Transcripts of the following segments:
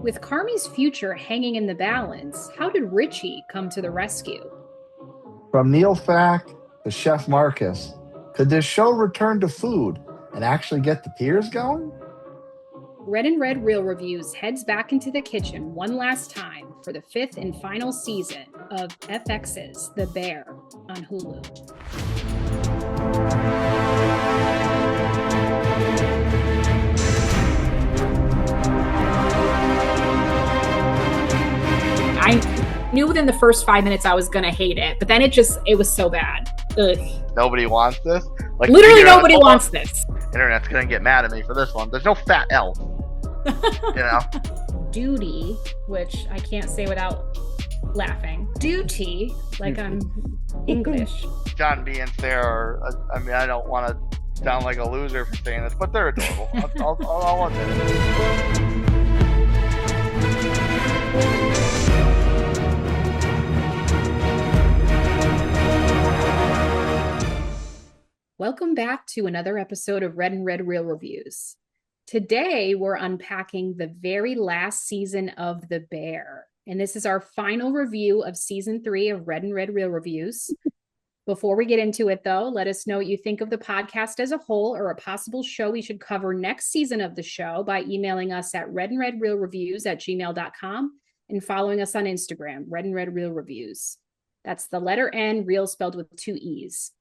With Carmy's future hanging in the balance, how did Richie come to the rescue? From Neil Fak to Chef Marcus, could this show return to food and actually get the tears going? RnR Real Reviews heads back into the kitchen one last time for the fifth and final season of FX's The Bear on Hulu. I knew within the first 5 minutes I was going to hate it, but then it was so bad. Ugh. Nobody wants this. Like Literally nobody wants this. Internet's gonna get mad at me for this one. There's no fat elf. Duty, which I can't say without laughing. Duty, like I'm English. John B and Sarah are, I don't want to sound like a loser for saying this, but they're adorable. I'll admit it. Welcome back to another episode of RnR Real Reviews. Today, we're unpacking the very last season of The Bear. And this is our final review of season 3 of RnR Real Reviews. Before we get into it, though, let us know what you think of the podcast as a whole or a possible show we should cover next season of the show by emailing us at rnredrealreviews@gmail.com and following us on Instagram, RnR Real Reviews. That's the letter N, real spelled with 2 E's.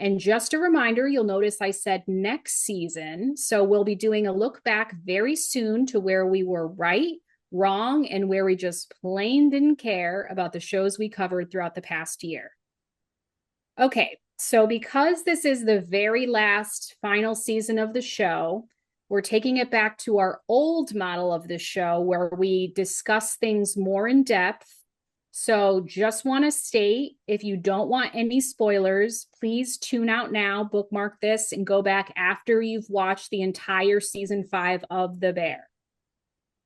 And just a reminder, you'll notice I said next season. So we'll be doing a look back very soon to where we were right, wrong, and where we just plain didn't care about the shows we covered throughout the past year. Okay, so because this is the very last final season of the show, we're taking it back to our old model of the show where we discuss things more in depth. So just want to state, if you don't want any spoilers, please tune out now, bookmark this, and go back after you've watched the entire season 5 of The Bear.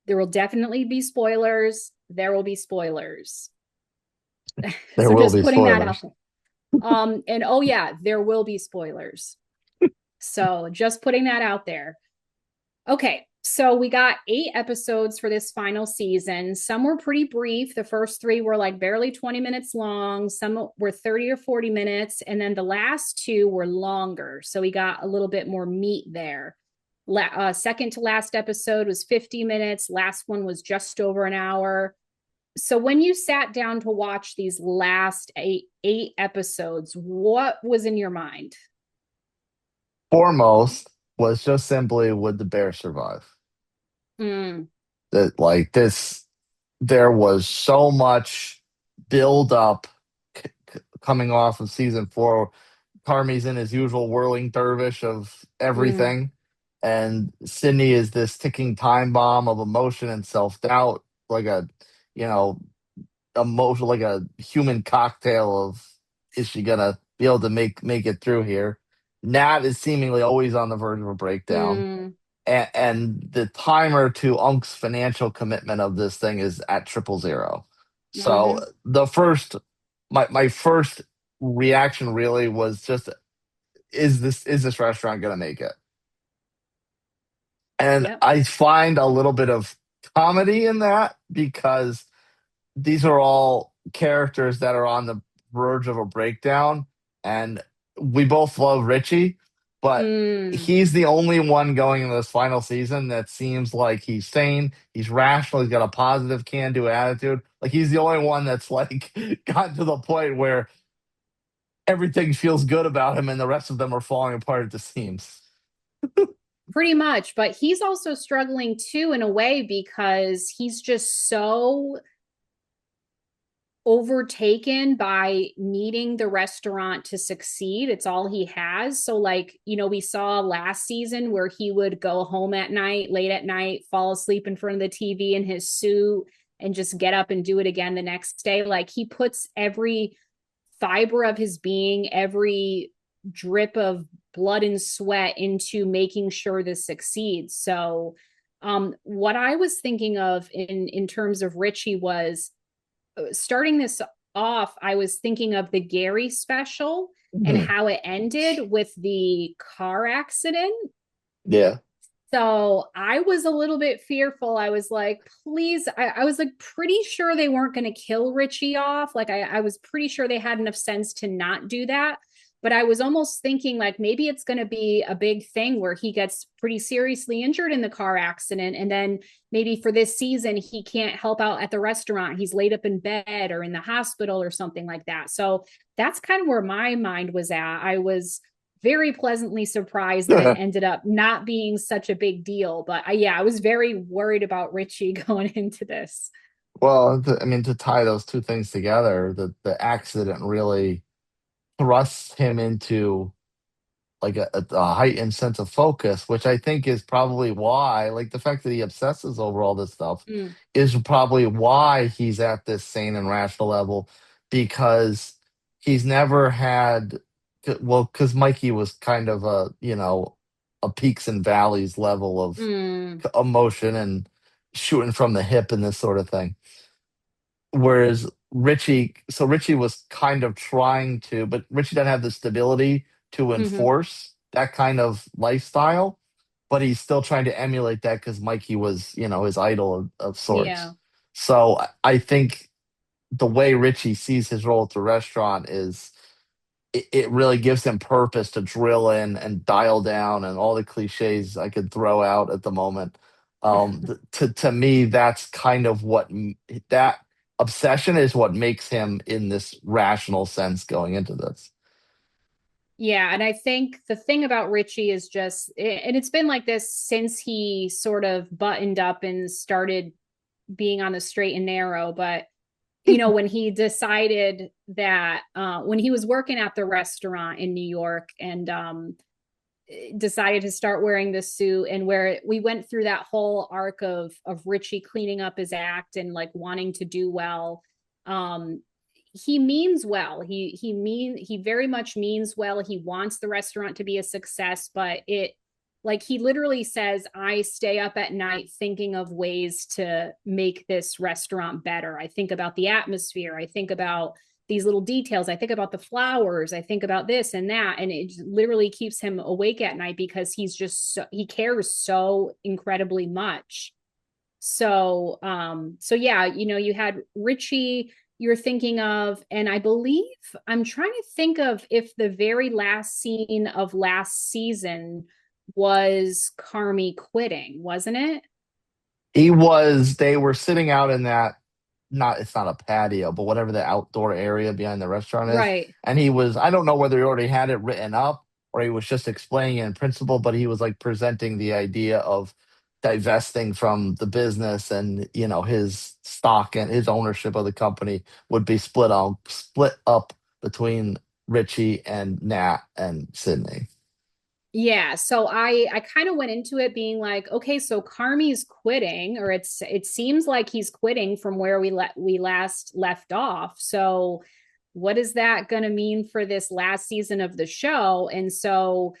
There will definitely be spoilers. There will be spoilers. There will be spoilers. And oh yeah, there will be spoilers. So just putting that out there. Okay. So we got 8 episodes for this final season. Some were pretty brief. The first 3 were like barely 20 minutes long. Some were 30 or 40 minutes. And then the last 2 were longer. So we got a little bit more meat there. Second to last episode was 50 minutes. Last one was just over an hour. So when you sat down to watch these last eight episodes, what was in your mind? Foremost was just simply, would the bear survive? That like this, there was so much build up coming off of season 4. Carmy's in his usual whirling dervish of everything, and Sydney is this ticking time bomb of emotion and self doubt, like a emotion, like a human cocktail of, is she gonna be able to make it through here? Nat is seemingly always on the verge of a breakdown. And the timer to Unk's financial commitment of this thing is at 000. So the first, my first reaction really was just, is this restaurant gonna make it? And I find a little bit of comedy in that because these are all characters that are on the verge of a breakdown, and we both love Richie, but he's the only one going into this final season that seems like he's sane, he's rational, he's got a positive can-do attitude. Like, he's the only one that's like gotten to the point where everything feels good about him and the rest of them are falling apart at the seams. Pretty much, but he's also struggling too in a way because he's just so overtaken by needing the restaurant to succeed. It's all he has. So like, we saw last season where he would go home at night, late at night, fall asleep in front of the TV in his suit and just get up and do it again the next day. Like, he puts every fiber of his being, every drip of blood and sweat into making sure this succeeds. So what I was thinking of in terms of Richie was, starting this off, I was thinking of the Gary special and how it ended with the car accident. Yeah. So I was a little bit fearful. I was like, please, I was like pretty sure they weren't going to kill Richie off. Like I was pretty sure they had enough sense to not do that. But I was almost thinking like maybe it's going to be a big thing where he gets pretty seriously injured in the car accident. And then maybe for this season, he can't help out at the restaurant. He's laid up in bed or in the hospital or something like that. So that's kind of where my mind was at. I was very pleasantly surprised that it ended up not being such a big deal. But yeah, I was very worried about Richie going into this. Well, I mean, to tie those two things together, the accident really thrusts him into like a heightened sense of focus, which I think is probably why, like the fact that he obsesses over all this stuff Mm. is probably why he's at this sane and rational level, because he's never had, well, because Mikey was kind of a peaks and valleys level of Mm. emotion and shooting from the hip and this sort of thing. Whereas Richie was kind of trying to, but Richie doesn't have the stability to Mm-hmm. enforce that kind of lifestyle, but he's still trying to emulate that because Mikey was, his idol of Yeah. sorts. So I think the way Richie sees his role at the restaurant is it really gives him purpose to drill in and dial down and all the cliches I could throw out at the moment. To me, that's kind of that obsession is what makes him in this rational sense going into this. Yeah, and I think the thing about Richie is just, and it's been like this since he sort of buttoned up and started being on the straight and narrow. But when he decided that when he was working at the restaurant in New York and decided to start wearing this suit, and where we went through that whole arc of Richie cleaning up his act and like wanting to do well. Um, he means well. He very much means well. He wants the restaurant to be a success, but he literally says, I stay up at night thinking of ways to make this restaurant better. I think about the atmosphere. I think about these little details. I think about the flowers. I think about this and that. And it literally keeps him awake at night because he cares so incredibly much. So yeah, you had Richie you're thinking of, and I believe I'm trying to think of if the very last scene of last season was Carmy quitting, wasn't it? They were sitting out in that, it's not a patio, but whatever the outdoor area behind the restaurant is. Right. And he was, I don't know whether he already had it written up or he was just explaining it in principle, but he was like presenting the idea of divesting from the business, and his stock and his ownership of the company would be split up between Richie and Nat and Sydney. Yeah, so I kind of went into it being like, okay, so Carmy's quitting, or it seems like he's quitting from where we last left off. So what is that going to mean for this last season of the show? And so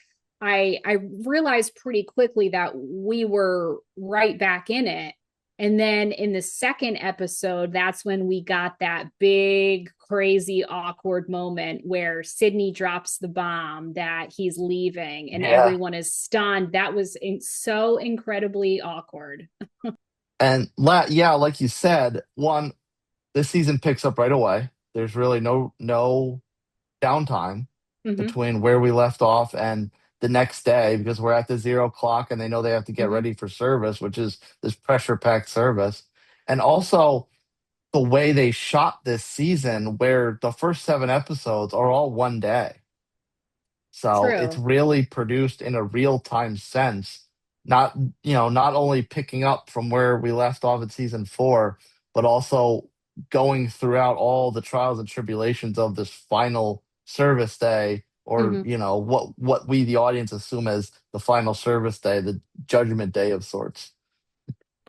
I realized pretty quickly that we were right back in it. And then in the second episode, that's when we got that big, crazy, awkward moment where Sydney drops the bomb that he's leaving and Yeah. everyone is stunned. That was so incredibly awkward. And yeah, like you said, this season picks up right away. There's really no downtime Mm-hmm. between where we left off and the next day, because we're at the 0 o'clock and they know they have to get Mm-hmm. ready for service, which is this pressure packed service. And also the way they shot this season, where the first 7 episodes are all one day. So it's True. really produced in a real time sense, not not only picking up from where we left off in season 4, but also going throughout all the trials and tribulations of this final service day, or Mm-hmm. what we the audience assume as the final service day, the judgment day of sorts.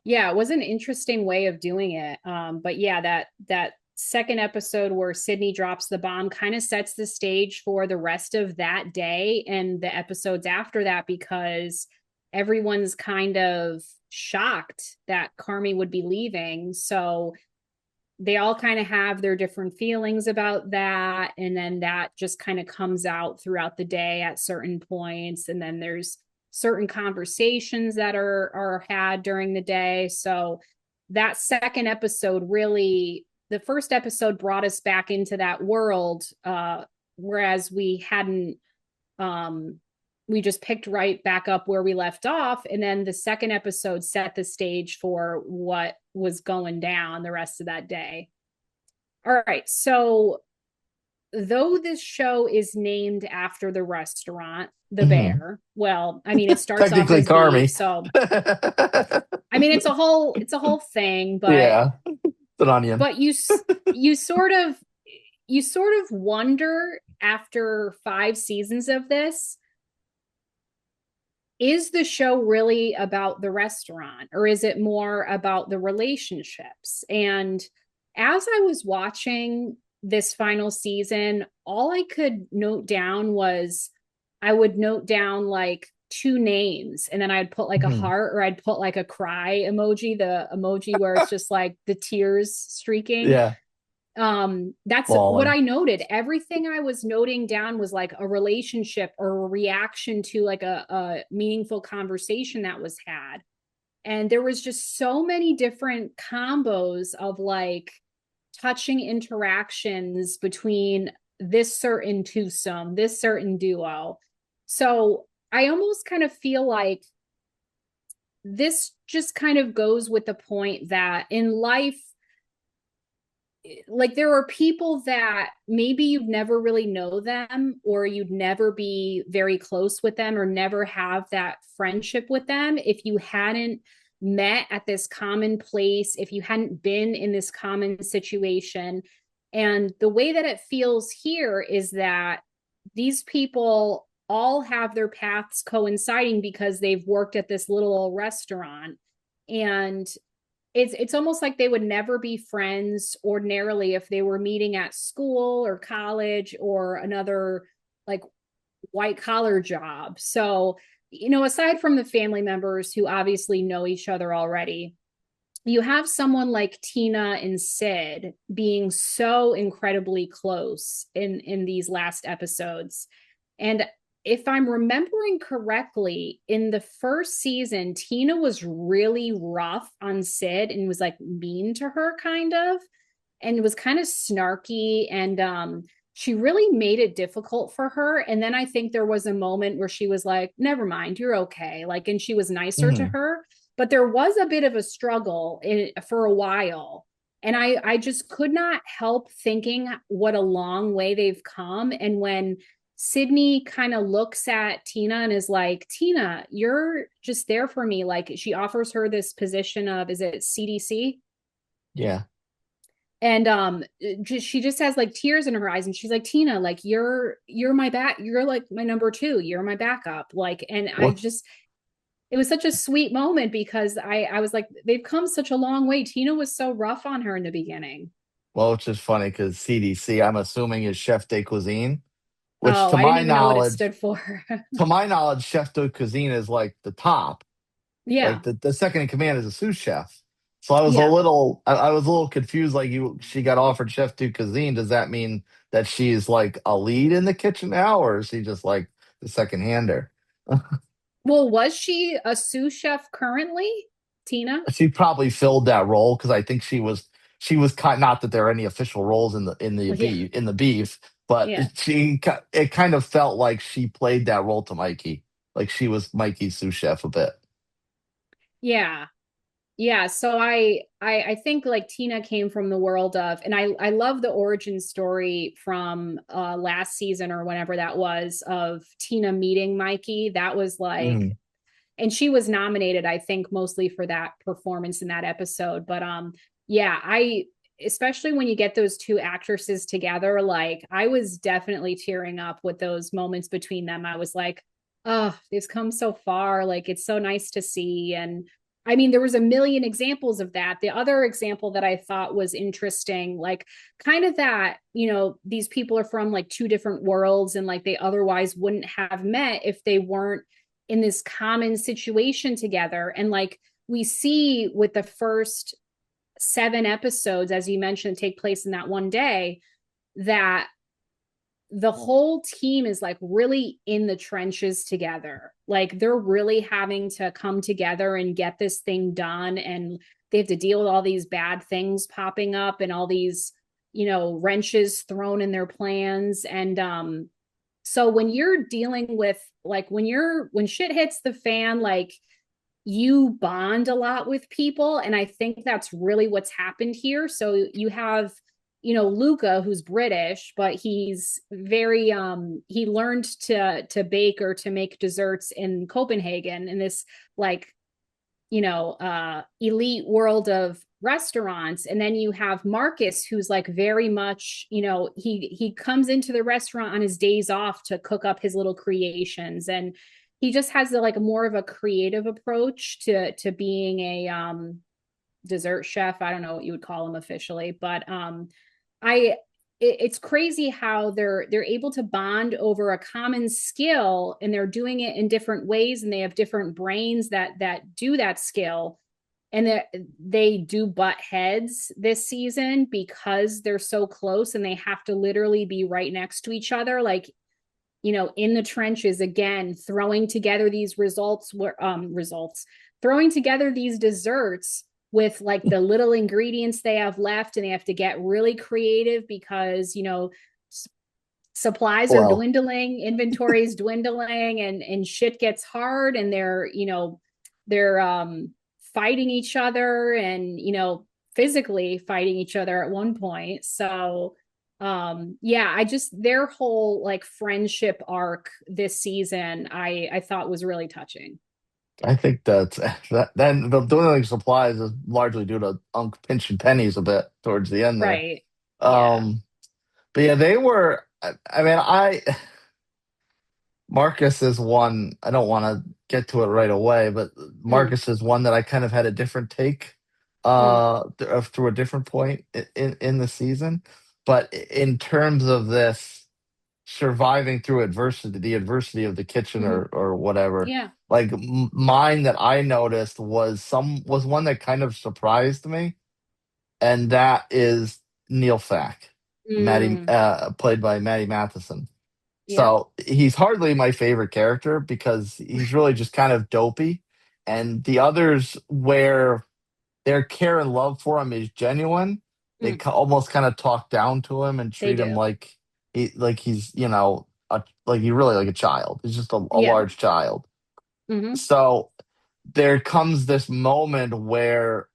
Yeah, it was an interesting way of doing it. But yeah, that second episode where Sydney drops the bomb kind of sets the stage for the rest of that day and the episodes after that, because everyone's kind of shocked that Carmy would be leaving. So they all kind of have their different feelings about that. And then that just kind of comes out throughout the day at certain points. And then there's certain conversations that are had during the day. So that second episode really, the first episode brought us back into that world, whereas we hadn't, we just picked right back up where we left off. And then the second episode set the stage for what was going down the rest of that day. All right. So though this show is named after the restaurant, the Bear, well, I mean, it starts off Technically as Carmy. beef, so I mean, it's a whole thing, but yeah, it's an onion. But you sort of wonder after 5 seasons of this, is the show really about the restaurant, or is it more about the relationships? And as I was watching this final season, all I could note down was, I would note down like 2 names, and then I'd put like a heart, or I'd put like a cry emoji, the emoji where it's just like the tears streaking. Yeah. That's what I noted. Everything I was noting down was like a relationship or a reaction to like a meaningful conversation that was had. And there was just so many different combos of like touching interactions between this certain twosome, this certain duo. So I almost kind of feel like this just kind of goes with the point that in life, like there are people that maybe you'd never really know them, or you'd never be very close with them, or never have that friendship with them if you hadn't met at this common place, if you hadn't been in this common situation. And the way that it feels here is that these people all have their paths coinciding because they've worked at this little old restaurant. And it's almost like they would never be friends ordinarily if they were meeting at school or college or another like white collar job. So, you know, aside from the family members who obviously know each other already, you have someone like Tina and Sid being so incredibly close in these last episodes. And if I'm remembering correctly, in the first season, Tina was really rough on Sid and was like mean to her kind of, and was kind of snarky, and she really made it difficult for her. And then I think there was a moment where she was like, never mind, you're okay. Like, and she was nicer to her, but there was a bit of a struggle for a while. And I just could not help thinking what a long way they've come. And when Sydney kind of looks at Tina and is like, Tina, you're just there for me. Like, she offers her this position of, is it CDC? Yeah. And she just has like tears in her eyes, and she's like, Tina, like you're my back, you're like my number 2, you're my backup. Like, and it was such a sweet moment because I was like, they've come such a long way. Tina was so rough on her in the beginning. Well, it's just funny because CDC, I'm assuming, is Chef de Cuisine, which I didn't even know what it stood for. to my knowledge, Chef de Cuisine is like the top. Yeah. Like the second in command is a sous chef. So I was I was a little confused. Like she got offered Chef de Cuisine. Does that mean that she's like a lead in the kitchen now, or is she just like the second hander? Well, was she a sous chef currently, Tina? She probably filled that role because I think she was kind, not that there are any official roles in the beef, but it kind of felt like she played that role to Mikey, like she was Mikey's sous chef a bit. Yeah, so I think like Tina came from the world of, and I love the origin story from last season or whenever that was, of Tina meeting Mikey. That was like, and she was nominated, I think, mostly for that performance in that episode. But yeah, I, especially when you get those 2 actresses together, like I was definitely tearing up with those moments between them. I was like, oh, they've come so far. Like, it's so nice to see. And I mean, there was a million examples of that. The other example that I thought was interesting, like kind of that, you know, these people are from like 2 different worlds, and like they otherwise wouldn't have met if they weren't in this common situation together. And like we see with the first 7 episodes, as you mentioned, take place in that one day, that the whole team is like really in the trenches together. Like they're really having to come together and get this thing done. And they have to deal with all these bad things popping up and all these, wrenches thrown in their plans. And so when you're dealing with like when shit hits the fan, like you bond a lot with people. And I think that's really what's happened here. So you have, Luca, who's British, but he's very he learned to bake or to make desserts in Copenhagen in this like, elite world of restaurants. And then you have Marcus, who's like very much, he comes into the restaurant on his days off to cook up his little creations. And he just has like a more of a creative approach to being a dessert chef. I don't know what you would call him officially, but I it's crazy how they're able to bond over a common skill, and they're doing it in different ways, and they have different brains that do that skill. And they do butt heads this season because they're so close and they have to literally be right next to each other, like, in the trenches again, throwing together these results, throwing together these desserts with like the little ingredients they have left, and they have to get really creative because supplies are Well, dwindling, inventory is dwindling, and shit gets hard, and they're fighting each other, and physically fighting each other at one point. So yeah, I just their whole like friendship arc this season I thought was really touching. I think that then the dwindling supplies is largely due to Unc pinching pennies a bit towards the end there. Right. Yeah. Um, but yeah, they were. I mean, Marcus is one. I don't want to get to it right away, but Mm, Marcus is one that I kind of had a different take mm, through a different point in the season. But in terms of this surviving through adversity, the adversity of the kitchen mm-hmm. or whatever, Yeah. like mine that I noticed was one that kind of surprised me, and that is Neil Fak, Maddie, Mm, played by Maddie Matheson. yeah. So he's hardly my favorite character because he's really just kind of dopey. And the others, where their care and love for him is genuine, they Mm, almost kind of talk down to him and they treat him do. like he's like he really like a child. He's just a Yeah. large child. Mm-hmm. So there comes this moment where,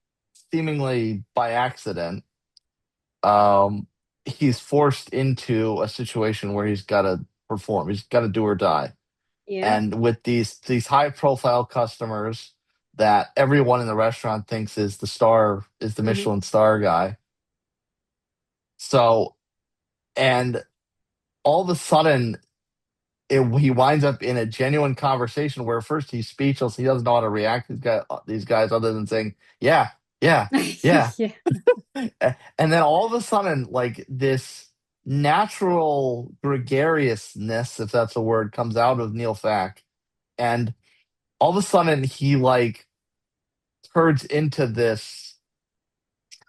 seemingly by accident, um, he's forced into a situation where he's got to perform. He's got to do or die. Yeah. And with these high profile customers that everyone in the restaurant thinks is the Mm-hmm. Michelin star guy. So, and all of a sudden, he winds up in a genuine conversation where first he's speechless. He doesn't know how to react to these guys other than saying, yeah, yeah, yeah. Yeah. And then all of a sudden, like this natural gregariousness, if that's a word, comes out of Neil Fak. And all of a sudden he like turns into this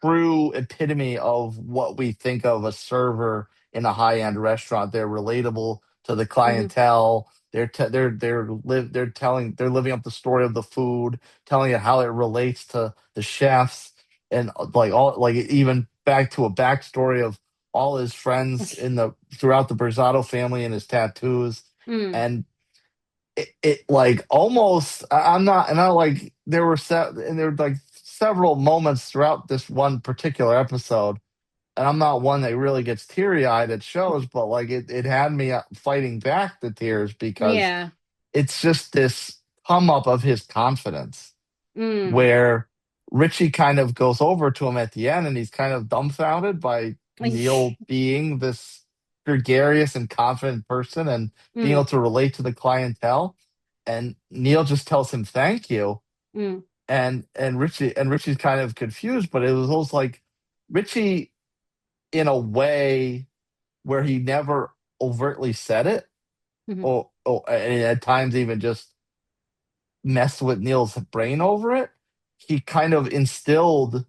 true epitome of what we think of a server in a high-end restaurant. They're relatable to the Mm-hmm. clientele. They're living up the story of the food, telling it how it relates to the chefs, and like all like even back to a backstory of all his friends in the throughout the Berzato family and his tattoos. Mm, And it like almost I'm not and I like there were like several moments throughout this one particular episode, and I'm not one that really gets teary eyed at shows, but like it had me fighting back the tears because yeah. it's just this come up of his confidence Mm. where Richie kind of goes over to him at the end, and he's kind of dumbfounded by Neil being this gregarious and confident person and being able Mm, to relate to the clientele. And Neil just tells him thank you. mm, Richie's kind of confused, but it was almost like Richie, in a way where he never overtly said it, mhm. or and at times even just messed with Neil's brain over it. He kind of instilled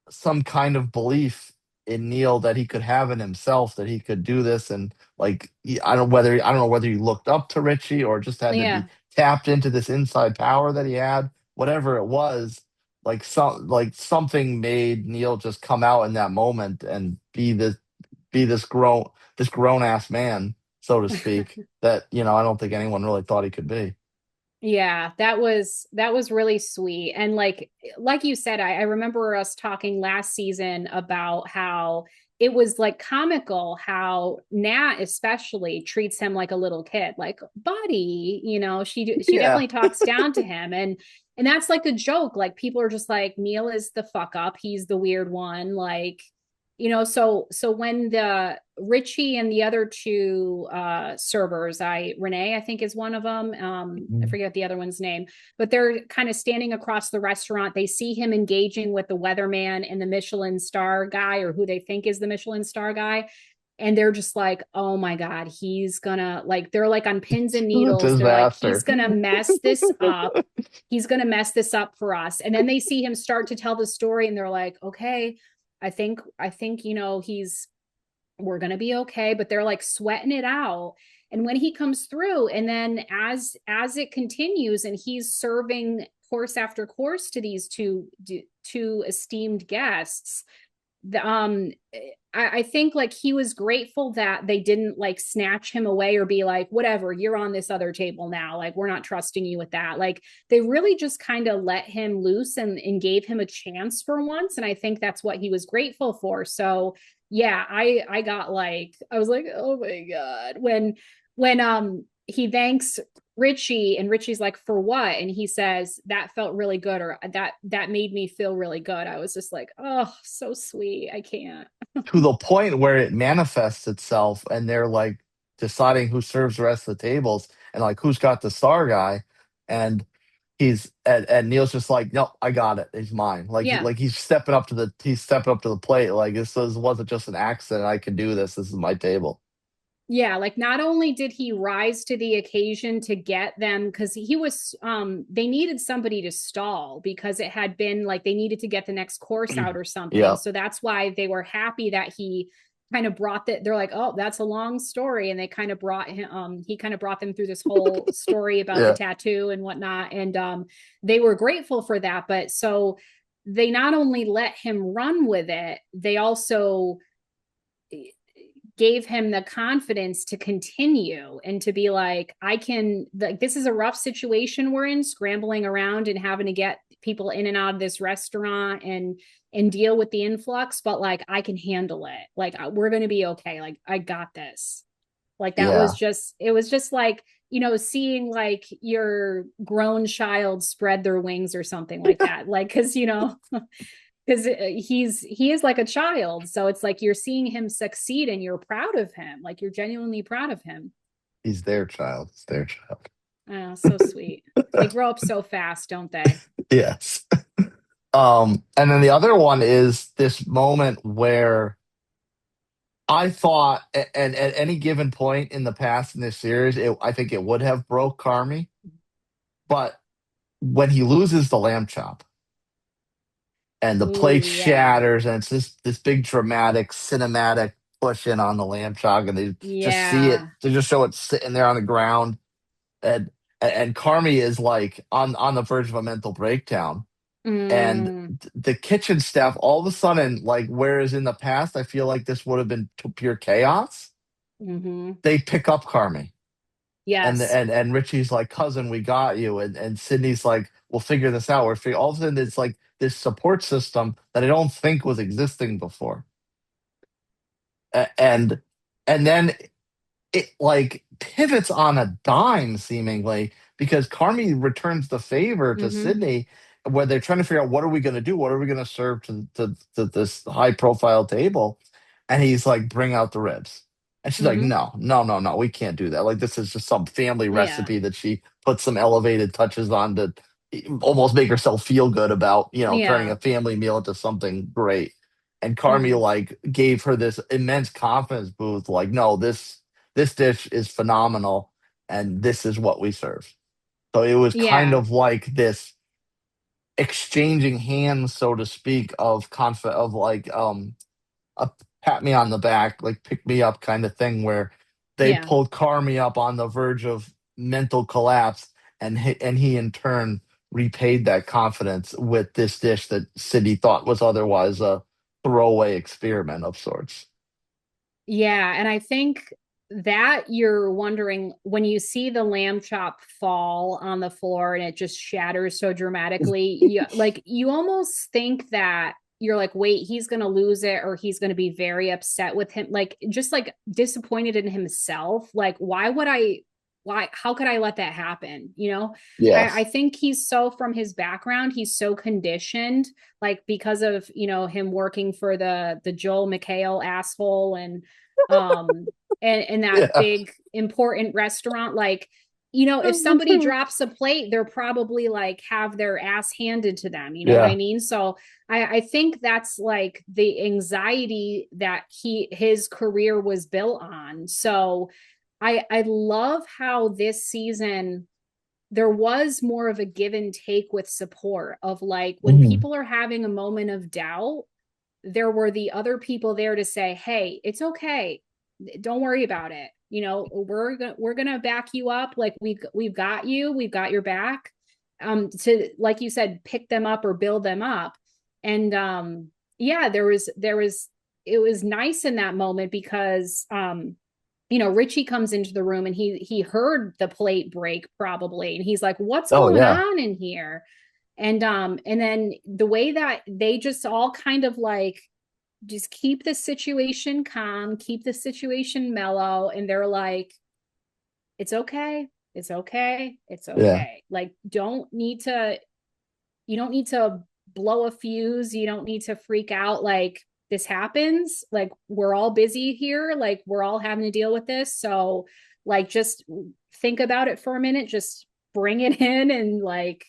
some kind of belief in Neil that he could have in himself, that he could do this. And like, I don't know whether he looked up to Richie or just had to be Yeah. tapped into this inside power that he had, whatever it was. Like something made Neil just come out in that moment and be this grown ass man, so to speak, that, I don't think anyone really thought he could be. Yeah, that was really sweet. And like you said, I remember us talking last season about how it was like comical how Nat especially treats him like a little kid, like buddy, she Yeah. definitely talks down to him. And that's like the joke. Like people are just like, Neil is the fuck up, he's the weird one. Like, so when the Richie and the other two servers, Renee, I think is one of them. I forget the other one's name, but they're kind of standing across the restaurant. They see him engaging with the weatherman and the Michelin star guy, or who they think is the Michelin star guy. And they're just like, oh my God, he's gonna, like, they're like on pins and needles. They're like, he's Disaster. gonna mess this up. He's gonna mess this up for us. And then they see him start to tell the story and they're like, okay, I think he's we're going to be okay, but they're like sweating it out. And when he comes through, and then as it continues and he's serving course after course to these two esteemed guests, I think like he was grateful that they didn't like snatch him away or be like, whatever, you're on this other table now, like we're not trusting you with that. Like they really just kind of let him loose and gave him a chance for once, and I think that's what he was grateful for. So yeah, I got like, I was like, oh my God, when he thanks Richie and Richie's like, for what? And he says, that felt really good, or that made me feel really good. I was just like, oh, so sweet. I can't. To the point where it manifests itself and they're like deciding who serves the rest of the tables and like who's got the star guy. And and Neil's just like, no, I got it. He's mine. Yeah. He's stepping up to the plate. Like this wasn't just an accident. I can do this. This is my table. Yeah, like not only did he rise to the occasion to get them, because he was they needed somebody to stall because it had been like they needed to get the next course out or something. Yeah. So that's why they were happy that he kind of brought that. They're like, oh, that's a long story. And they kind of brought him, he kind of brought them through this whole story about the Yeah. tattoo and whatnot. And they were grateful for that. But so they not only let him run with it, they also gave him the confidence to continue and to be like, I can, like, this is a rough situation we're in, scrambling around and having to get people in and out of this restaurant and deal with the influx, but like I can handle it. Like we're going to be okay. Like I got this. Like that was Yeah. just, it was just like, seeing like your grown child spread their wings or something like that. Like, because he is like a child, so it's like you're seeing him succeed and you're proud of him, like you're genuinely proud of him. He's their child. It's their child. Oh, so sweet. They grow up so fast, don't they? Yes. And then the other one is this moment where I thought, and at any given point in the past in this series, I think it would have broke Carmy. But when he loses the lamb chop and the plate Ooh, yeah. shatters, and it's this big dramatic cinematic push in on the lamb chop, and they just see it, Yeah. they just show it sitting there on the ground, and Carmy is like on the verge of a mental breakdown. And Mm, the kitchen staff, all of a sudden, like whereas in the past, I feel like this would have been pure chaos. mm-hmm. They pick up Carmy, and Yes. Richie's like, "Cousin, we got you," and Sydney's like, "We'll figure this out." All of a sudden, it's like this support system that I don't think was existing before, and then it like pivots on a dime seemingly because Carmy returns the favor to Mm-hmm. Sydney where they're trying to figure out what are we going to do? What are we going to serve to this high profile table? And he's like, bring out the ribs. And she's like, Mm-hmm. no, no, no, no, we can't do that. Like this is just some family Yeah. recipe that she put some elevated touches on to almost make herself feel good about, turning Yeah. a family meal into something great. And Mm-hmm. Carmy like gave her this immense confidence boost, like, no, this dish is phenomenal and this is what we serve. So it was kind Yeah. of like this exchanging hands, so to speak, of a pat me on the back, like pick me up kind of thing, where they Yeah. pulled Carmy up on the verge of mental collapse, and he in turn repaid that confidence with this dish that Sydney thought was otherwise a throwaway experiment of sorts. Yeah, and I think that you're wondering when you see the lamb chop fall on the floor and it just shatters so dramatically, you almost think that you're like, wait, he's gonna lose it or he's gonna be very upset with him, like just like disappointed in himself. Like, how could I let that happen? I Yes. think he's so from his background, he's so conditioned, like because of him working for the Joel McHale asshole um and that Yeah. big important restaurant, like if somebody drops a plate, they're probably like have their ass handed to them, you know what I Yeah. mean? So I think that's like the anxiety that his career was built on. So I love how this season there was more of a give and take with support of like when Mhm. people are having a moment of doubt, there were the other people there to say, "Hey, it's okay. Don't worry about it. We're gonna back you up. Like we've got you. We've got your back." To like you said, pick them up or build them up. And yeah, there was it was nice in that moment because Richie comes into the room and he heard the plate break probably, and he's like, "What's Oh going yeah. on in here?" And then the way that they just all kind of like just keep the situation calm, keep the situation mellow, and they're like, it's okay, it's okay, it's Yeah. okay. Like, you don't need to blow a fuse, you don't need to freak out. Like, this happens, like we're all busy here, like we're all having to deal with this. So like just think about it for a minute, just bring it in, and like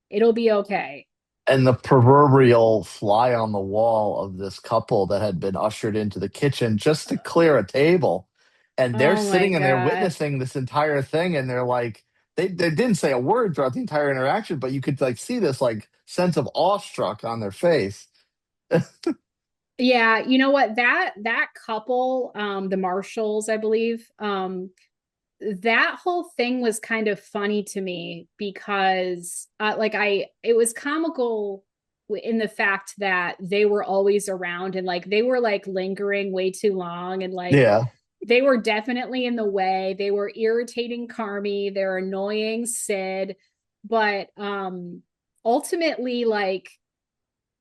it'll be okay. And the proverbial fly on the wall of this couple that had been ushered into the kitchen just to clear a table. And they're Oh my sitting and they're god. witnessing this entire thing. And they're like, they didn't say a word throughout the entire interaction, but you could like see this like sense of awestruck on their face. Yeah, you know what? That couple, the Marshalls, I believe, that whole thing was kind of funny to me because it was comical in the fact that they were always around and like they were like lingering way too long, and like Yeah. they were definitely in the way. They were irritating Carmy, they're annoying Sid, but ultimately like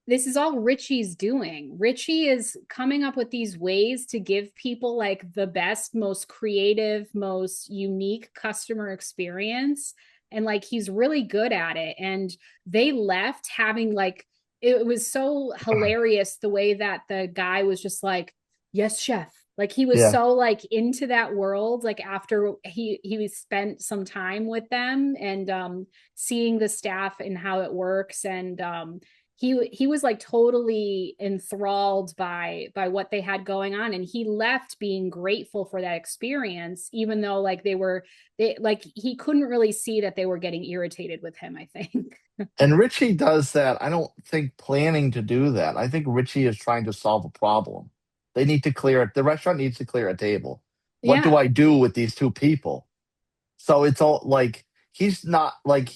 this is all Richie's doing. Richie is coming up with these ways to give people like the best, most creative, most unique customer experience. And like he's really good at it. And they left having like, it was so hilarious the way that the guy was just like, yes, chef. Like he was Yeah. so like into that world, like after he spent some time with them and seeing the staff and how it works. And he was like totally enthralled by what they had going on, and he left being grateful for that experience, even though like they like he couldn't really see that they were getting irritated with him, I think. And Richie does that. I don't think planning to do that. I think Richie is trying to solve a problem. They need to clear it. The restaurant needs to clear a table. What do Yeah. I do with these two people? So it's all like he's not like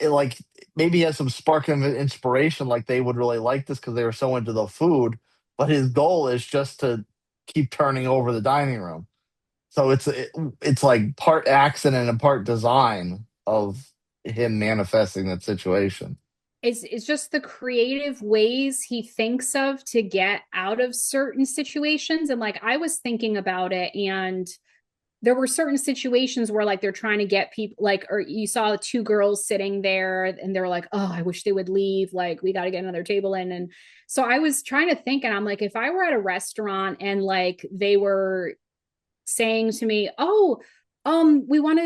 like maybe he has some spark of inspiration, like they would really like this because they were so into the food. But his goal is just to keep turning over the dining room. So it's like part accident and part design of him manifesting that situation. It's just the creative ways he thinks of to get out of certain situations. And like I was thinking about it, and there were certain situations where like they're trying to get people like, or you saw two girls sitting there and they're like, oh, I wish they would leave, like we got to get another table in. And so I was trying to think, and I'm like, if I were at a restaurant and like they were saying to me, oh, we want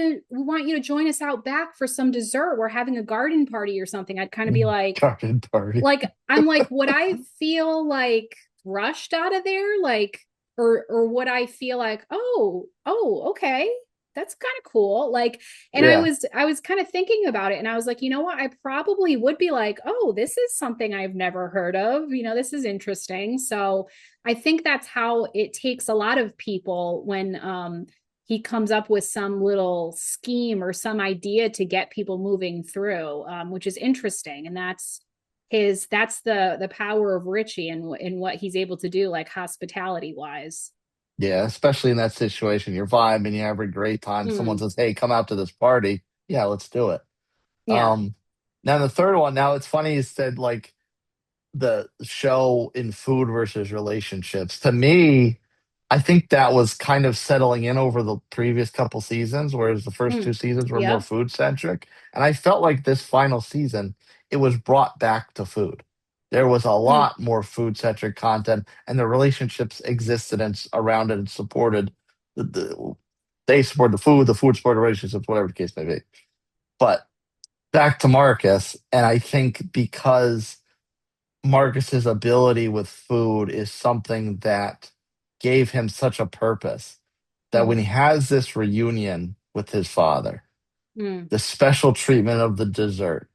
you to join us out back for some dessert, we're having a garden party or something, I'd kind of be Garden party. I'm like, would I feel like rushed out of there? Like, or would I feel like, oh, okay, that's kind of cool. Like, and Yeah. I was kind of thinking about it, and I was like, you know what? I probably would be like, oh, this is something I've never heard of. This is interesting. So I think that's how it takes a lot of people when he comes up with some little scheme or some idea to get people moving through, which is interesting. And that's the power of Richie and what he's able to do, like hospitality wise. Yeah, especially in that situation, you're vibing, you have a great time. Someone Mm, says, "Hey, come out to this party." Yeah, let's do it. yeah. Um, Now the third one. Now it's funny you said like the show in food versus relationships. To me, I think that was kind of settling in over the previous couple seasons, whereas the first two Mm, seasons were more yep. food centric. And I felt like this final season, it was brought back to food. There was a Mm, lot more food centric content, and the relationships existed and around it and supported they support the food supported relationships, whatever the case may be. But back to Marcus, and I think because Marcus's ability with food is something that gave him such a purpose that when he mm-hmm, has this reunion with his father, mm, the special treatment of the dessert,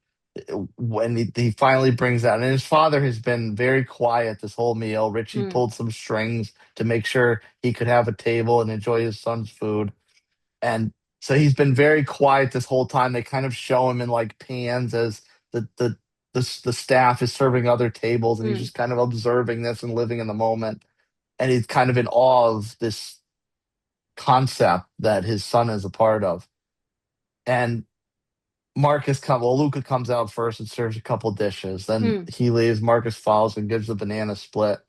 when he finally brings out, and his father has been very quiet this whole meal. Richie mm, pulled some strings to make sure he could have a table and enjoy his son's food. And so he's been very quiet this whole time. They kind of show him in like pans as the the the staff is serving other tables, and he's mm, just kind of observing this and living in the moment. And he's kind of in awe of this concept that his son is a part of. And Luca comes out first and serves a couple dishes. Then mm, he leaves. Marcus follows and gives the banana split.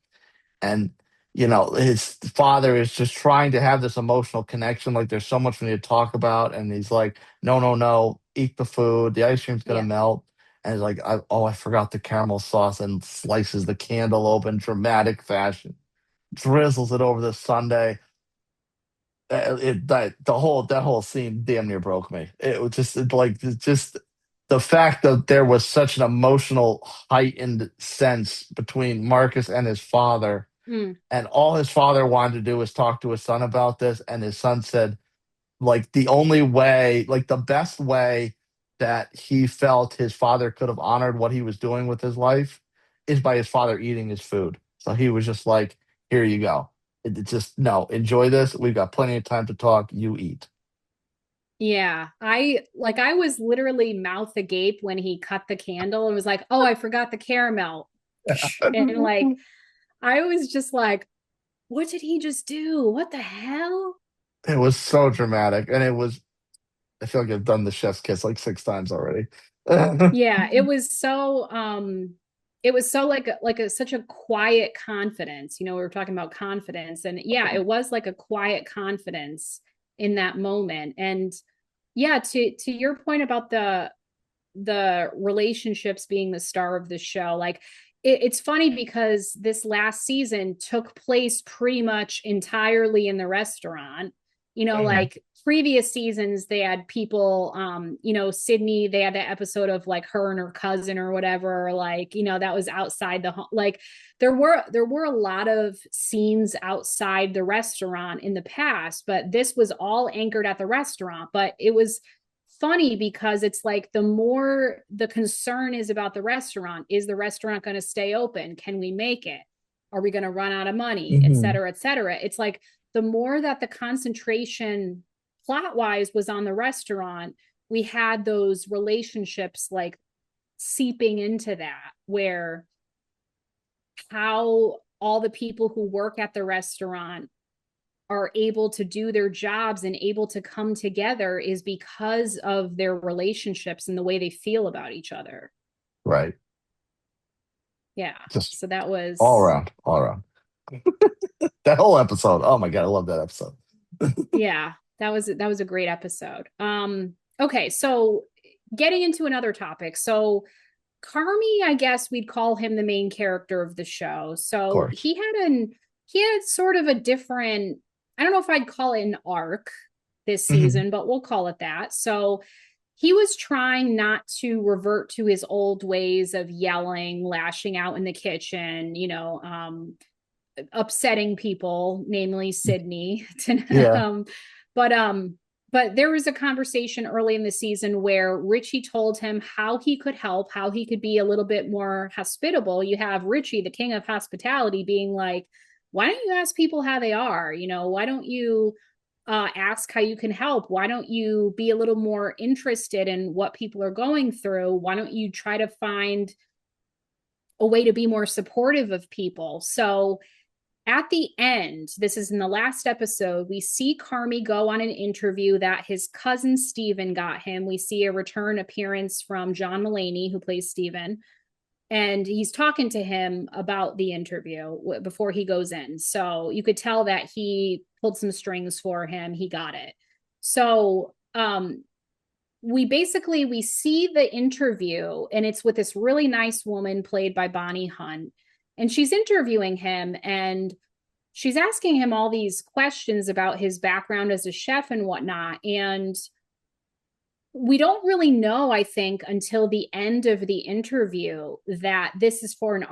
And his father is just trying to have this emotional connection, like there's so much we need to talk about, and he's like, no, no, no, eat the food, the ice cream's gonna yeah. melt. And he's like, I forgot the caramel sauce, and slices the candle open, dramatic fashion, drizzles it over the sundae. That whole scene damn near broke me. It was just the fact that there was such an emotional heightened sense between Marcus and his father, Mm, and all his father wanted to do was talk to his son about this. And his son said, like, the only way, like, the best way that he felt his father could have honored what he was doing with his life is by his father eating his food. So he was just like, here you go. It just, no, enjoy this. We've got plenty of time to talk. You eat. yeah. I was literally mouth agape when he cut the candle and was like, oh, I forgot the caramel. And like, I was just like, what did he just do? What the hell? It was so dramatic. And I feel like I've done the chef's kiss like 6 times already. Yeah, it was so like such a quiet confidence. We were talking about confidence, and yeah, it was like a quiet confidence in that moment. And yeah, to your point about the relationships being the star of the show, like it's funny because this last season took place pretty much entirely in the restaurant. Mhm. Like previous seasons they had people, Sydney, they had that episode of like her and her cousin or whatever, like, that was outside the home. Like there were a lot of scenes outside the restaurant in the past, but this was all anchored at the restaurant. But it was funny because it's like the more the concern is about the restaurant, is the restaurant going to stay open? Can we make it? Are we going to run out of money? Et Mhm. cetera, et cetera. It's like the more that the concentration plot wise was on the restaurant, we had those relationships like seeping into that, where how all the people who work at the restaurant are able to do their jobs and able to come together is because of their relationships and the way they feel about each other. Right. Yeah. Just So that all was, around, all around. That whole episode. Oh my God, I love that episode. yeah, that was a great episode. Okay, so getting into another topic. So Carmy, I guess we'd call him the main character of the show. Of So course. he had sort of a different, I don't know if I'd call it an arc this Mhm. season, but we'll call it that. So he was trying not to revert to his old ways of yelling, lashing out in the kitchen, upsetting people, namely Sydney. Yeah. um, but but there was a conversation early in the season where Richie told him how he could help, how he could be a little bit more hospitable. You have Richie, the king of hospitality, being like, why don't you ask people how they are? Why don't you ask how you can help? Why don't you be a little more interested in what people are going through? Why don't you try to find a way to be more supportive of people? So at the end, this is in the last episode, we see Carmy go on an interview that his cousin Steven got him. We see a return appearance from John Mulaney, who plays Steven. And he's talking to him about the interview before he goes in. So you could tell that he pulled some strings for him. He got it. So we see the interview, and it's with this really nice woman played by Bonnie Hunt. And she's interviewing him, and she's asking him all these questions about his background as a chef and whatnot. And we don't really know, I think, until the end of the interview that this is for an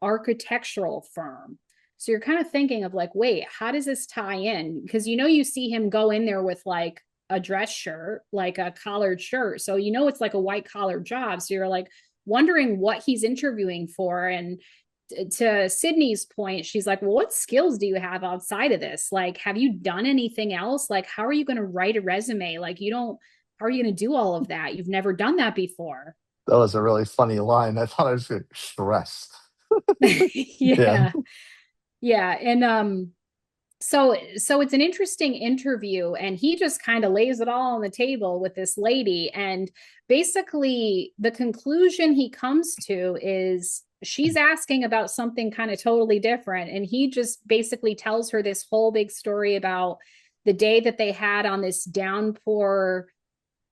architectural firm. So you're kind of thinking of like, wait, how does this tie in? Because you see him go in there with like a dress shirt, like a collared shirt. So it's like a white collar job. So you're like wondering what he's interviewing for. And to Sydney's point, she's like, well, what skills do you have outside of this? Like, have you done anything else? Like, how are you going to write a resume? Like, how are you going to do all of that? You've never done that before. That was a really funny line. I thought I was stressed. Yeah. And so it's an interesting interview, and he just kind of lays it all on the table with this lady. And basically the conclusion he comes to is she's asking about something kind of totally different. And he just basically tells her this whole big story about the day that they had on this downpour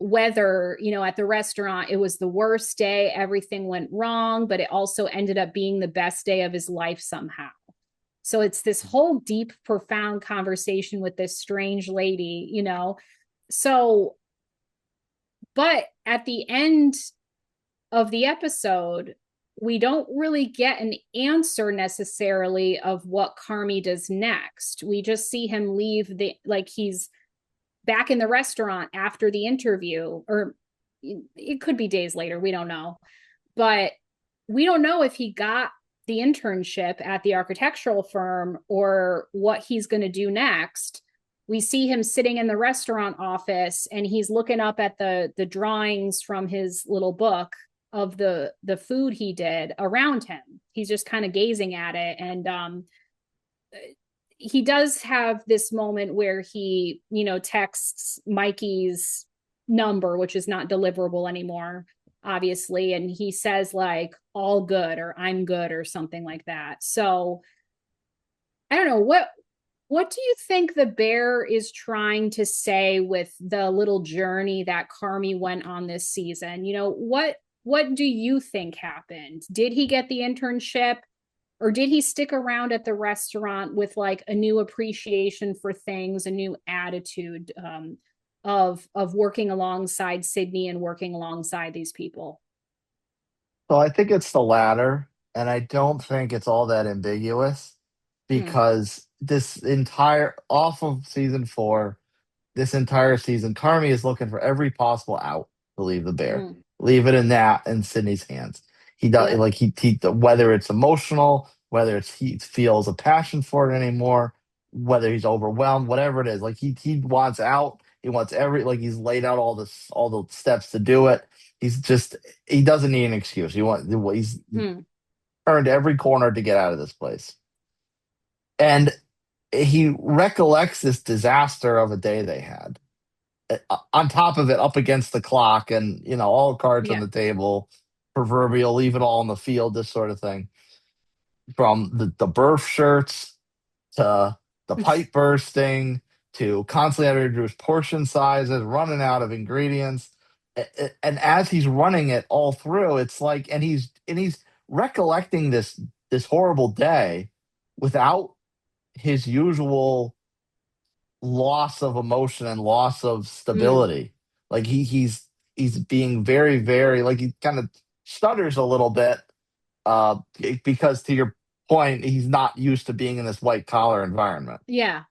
weather, at the restaurant. It was the worst day. Everything went wrong, but it also ended up being the best day of his life somehow. So it's this whole deep, profound conversation with this strange lady, So, but at the end of the episode, we don't really get an answer necessarily of what Carmy does next. We just see him leave he's back in the restaurant after the interview, or it could be days later. We don't know. But we don't know if he got the internship at the architectural firm or what he's going to do next. We see him sitting in the restaurant office, and he's looking up at the drawings from his little book of the food he did around him. He's just kind of gazing at it. And he does have this moment where he, texts Mikey's number, which is not deliverable anymore, obviously. And he says like, all good, or I'm good, or something like that. So I don't know, what do you think the bear is trying to say with the little journey that Carmy went on this season? What do you think happened? Did he get the internship? Or did he stick around at the restaurant with like a new appreciation for things, a new attitude of working alongside Sydney and working alongside these people? So I think it's the latter, and I don't think it's all that ambiguous, because this entire off of season 4, this entire season, Carmy is looking for every possible out to leave the bear, leave it in Sydney's hands. He does whether it's emotional, whether he feels a passion for it anymore, whether he's overwhelmed, whatever it is. Like he wants out. He wants he's laid out all the steps to do it. He doesn't need an excuse. He's turned every corner to get out of this place. And he recollects this disaster of a day they had. On top of it, up against the clock, and all cards on the table, proverbial, leave it all on the field, this sort of thing. From the birth shirts to the pipe bursting to constantly having to reduce portion sizes, running out of ingredients. And as he's running it all through, it's like, and he's recollecting this horrible day without his usual loss of emotion and loss of stability. Like he's being very, very, like, he kind of stutters a little bit because, to your point, he's not used to being in this white collar environment. Yeah.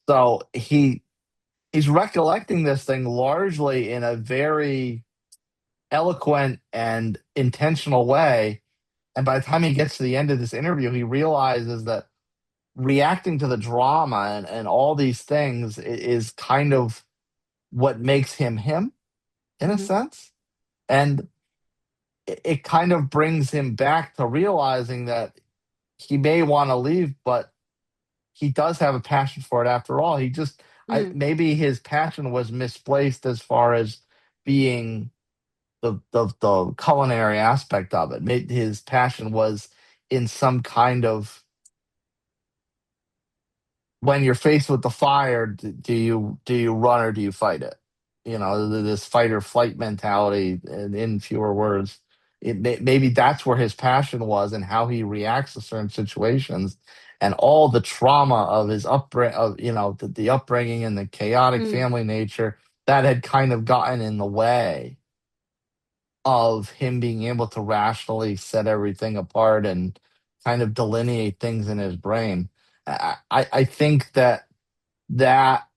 So he he's recollecting this thing largely in a very eloquent and intentional way. And by the time he gets to the end of this interview, he realizes that reacting to the drama and all these things is kind of what makes him him, in a Mhm. sense. And it kind of brings him back to realizing that he may want to leave, but he does have a passion for it after all. He just, Mm. maybe his passion was misplaced as far as being the culinary aspect of it. His passion was in some kind of, when you're faced with the fire, do you run or do you fight it? This fight or flight mentality, in fewer words. Maybe that's where his passion was and how he reacts to certain situations, and all the trauma of his upbringing, of the upbringing and the chaotic Mm. family nature that had kind of gotten in the way of him being able to rationally set everything apart and kind of delineate things in his brain. I think that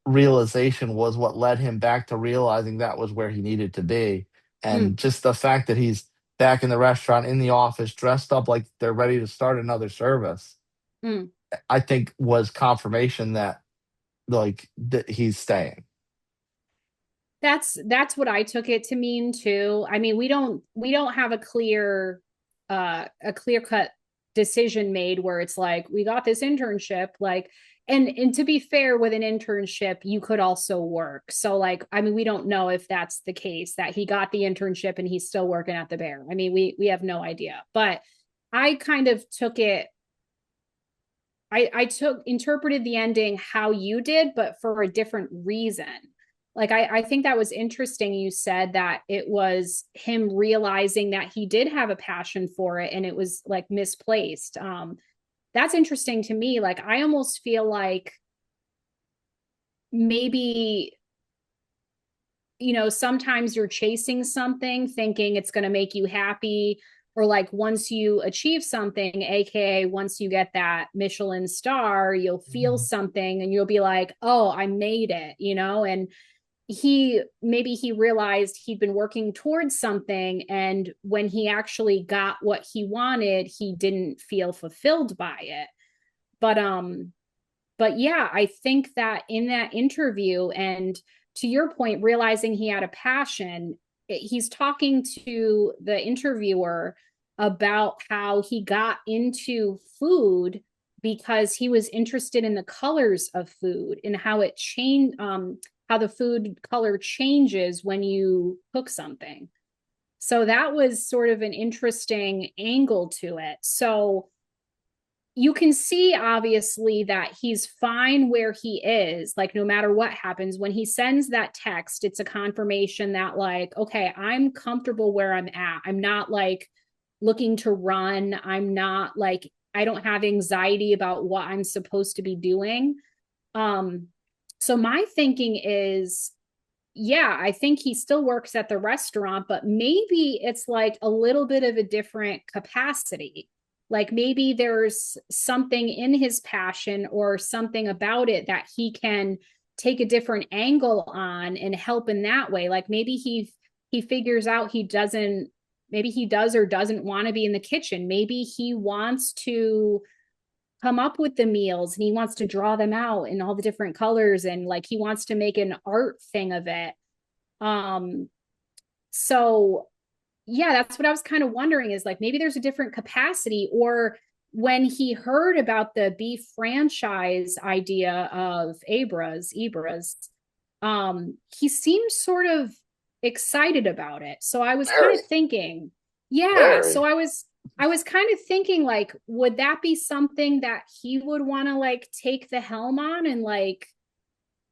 realization was what led him back to realizing that was where he needed to be. Mm. And just the fact that he's back in the restaurant, in the office, dressed up like they're ready to start another service, Mm. I think was confirmation that, like, that he's staying. That's what I took it to mean too. I mean, we don't have a clear cut decision made where it's like we got this internship, like, and to be fair, with an internship you could also work. So like, I mean, we don't know if that's the case, that he got the internship and he's still working at the Bear. I mean, we have no idea. But I kind of took it, I took interpreted the ending how you did, but for a different reason. Like I think that was interesting. You said that it was him realizing that he did have a passion for it and it was like misplaced. That's interesting to me. Like I almost feel like maybe, sometimes you're chasing something thinking it's going to make you happy, or like once you achieve something, aka once you get that Michelin star, you'll feel something and you'll be like, oh, I made it, and he realized he'd been working towards something, and when he actually got what he wanted, he didn't feel fulfilled by it. But yeah, I think that in that interview, and to your point, realizing he had a passion, he's talking to the interviewer about how he got into food because he was interested in the colors of food and how it changed, how the food color changes when you cook something. So that was sort of an interesting angle to it. So you can see obviously that he's fine where he is, like no matter what happens. When he sends that text, it's a confirmation that, like, okay, I'm comfortable where I'm at. I'm not like looking to run. I'm not like, I don't have anxiety about what I'm supposed to be doing. um so my thinking is, yeah, I think he still works at the restaurant, but maybe it's like a little bit of a different capacity. Like maybe there's something in his passion or something about it that he can take a different angle on and help in that way. Like maybe he figures out maybe he does or doesn't want to be in the kitchen. Maybe he wants to come up with the meals and he wants to draw them out in all the different colors, and like he wants to make an art thing of it. um so yeah, that's what I was kind of wondering, is like maybe there's a different capacity. Or when he heard about the beef franchise idea of Ibra's, he seemed sort of excited about it. So I was kind Very, of thinking, yeah, so very. I was kind of thinking, like, would that be something that he would want to like take the helm on and like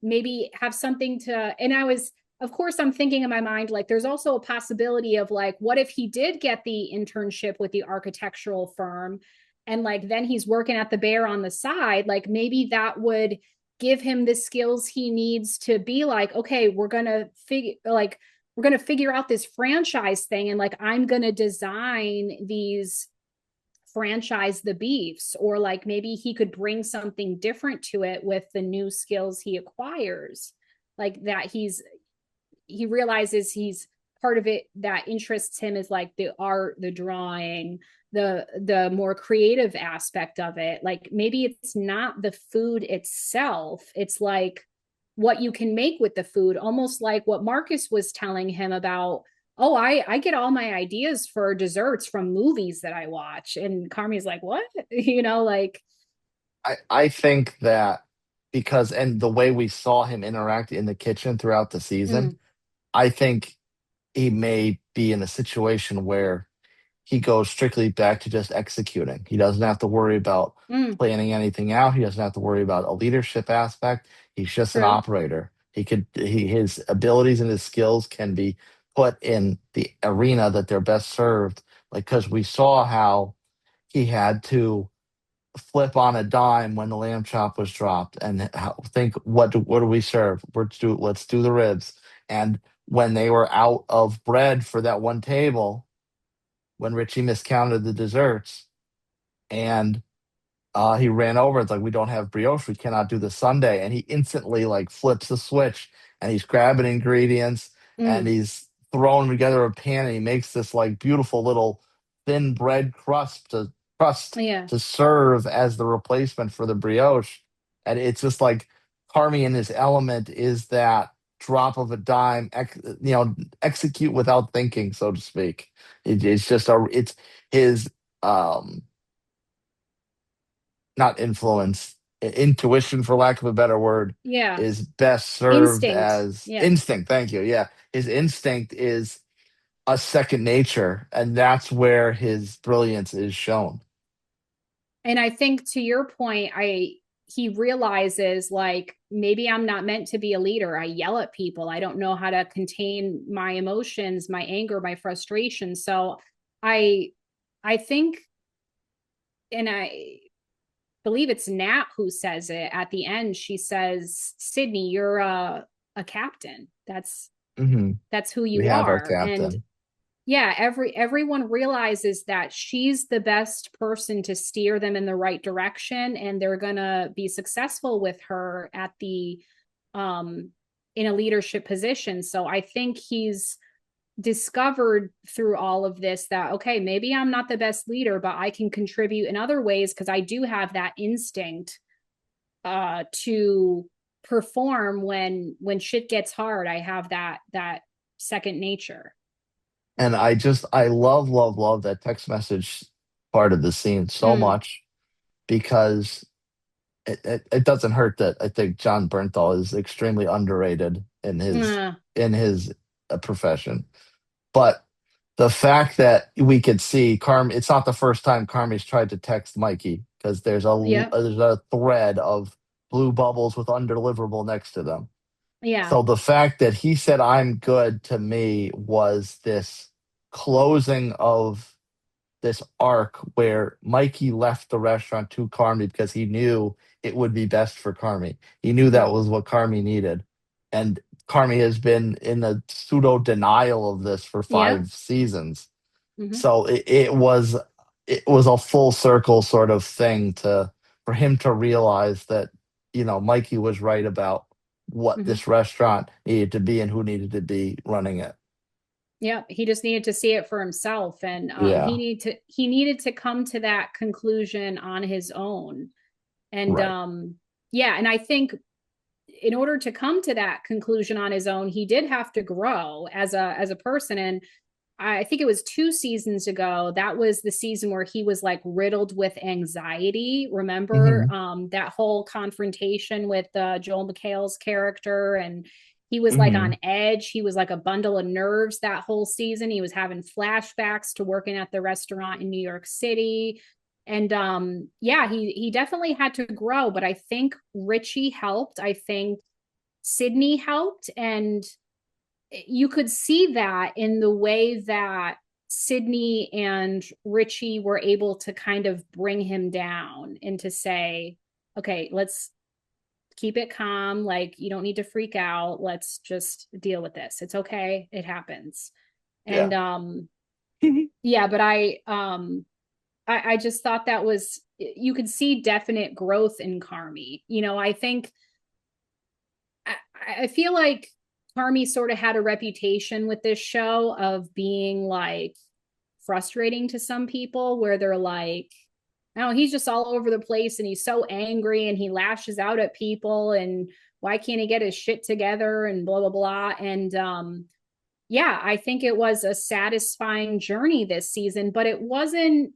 maybe have something to, and I was, of course I'm thinking in my mind, like there's also a possibility of like, what if he did get the internship with the architectural firm and like then he's working at the Bear on the side, like maybe that would give him the skills he needs to be like, okay, we're going to figure out this franchise thing, and like I'm going to design these franchise the beefs, or like maybe he could bring something different to it with the new skills he acquires. like that he realizes he's part of it that interests him is like the art, the drawing, the more creative aspect of it. Like maybe it's not the food itself, it's like what you can make with the food, almost like what Marcus was telling him about. Oh, I get all my ideas for desserts from movies that I watch. And Carmi's like, what? Like I think that because, and the way we saw him interact in the kitchen throughout the season, mm, I think he may be in a situation where he goes strictly back to just executing. He doesn't have to worry about mm, planning anything out. He doesn't have to worry about a leadership aspect. He's just an true. operator. His abilities and his skills can be put in the arena that they're best served. Like, because we saw how he had to flip on a dime when the lamb chop was dropped and think, what do we serve? Let's do the ribs. And when they were out of bread for that one table, when Richie miscounted the desserts and he ran over, it's like, we don't have brioche, we cannot do the sundae. And he instantly like flips the switch and he's grabbing ingredients and Mm, he's throwing together a pan and he makes this like beautiful little thin bread crust yeah. to serve as the replacement for the brioche. And it's just like Carmy in his element is that drop of a dime, execute without thinking, so to speak. It's his um not influence, intuition, for lack of a better word, Yeah. is best served Instinct. as Yeah. instinct. Thank you. Yeah. His instinct is a second nature, and that's where his brilliance is shown. And I think to your point, he realizes like maybe I'm not meant to be a leader. I yell at people. I don't know how to contain my emotions, my anger, my frustration. So I I think, and I believe it's Nat who says it at the end. She says, Sydney, you're a captain. Hmm. That's who We you have our are. And captain. yeah, everyone realizes that she's the best person to steer them in the right direction, and they're gonna be successful with her at the um in a leadership position. So I think he's discovered through all of this that okay, maybe I'm not the best leader, but I can contribute in other ways because I do have that instinct to perform when shit gets hard. I have that second nature. And I love, love, love that text message part of the scene so Mm, much because it doesn't hurt that I think John Bernthal is extremely underrated in his uh, in his profession. But the fact that we could see Carm, it's not the first time Carmi's tried to text Mikey because yeah, there's a thread of blue bubbles with undeliverable next to them. yeah. So the fact that he said "I'm good" to me was this closing of this arc where Mikey left the restaurant to Carmi because he knew it would be best for Carmi. He knew that Right. was what Carmi needed. And Carmi has been in a pseudo denial of this for Yeah. 5 seasons. Hmm. So it was a full circle sort of thing to for him to realize that, Mikey was right about what Hmm. this restaurant needed to be and who needed to be running it. Yeah. He just needed to see it for himself, and Yeah, he needed to come to that conclusion on his own. And right. yeah, and I think in order to come to that conclusion on his own, he did have to grow as a person. And I think it was 2 seasons ago. That was the season where he was like riddled with anxiety. Remember Hmm. that whole confrontation with Joel McHale's character, and he was like Hmm. on edge. He was like a bundle of nerves that whole season. He was having flashbacks to working at the restaurant in New York City. And yeah, he definitely had to grow, but I think Richie helped. I think Sydney helped, and you could see that in the way that Sydney and Richie were able to kind of bring him down and to say, okay, let's keep it calm. Like, you don't need to freak out. Let's just deal with this. It's okay. It happens. And Yeah. yeah, but I just thought that was, you could see definite growth in Carmy. I think I feel like Carmy sort of had a reputation with this show of being like frustrating to some people, where they're like, oh, he's just all over the place and he's so angry and he lashes out at people and why can't he get his shit together and blah blah blah. And yeah, I think it was a satisfying journey this season, but it wasn't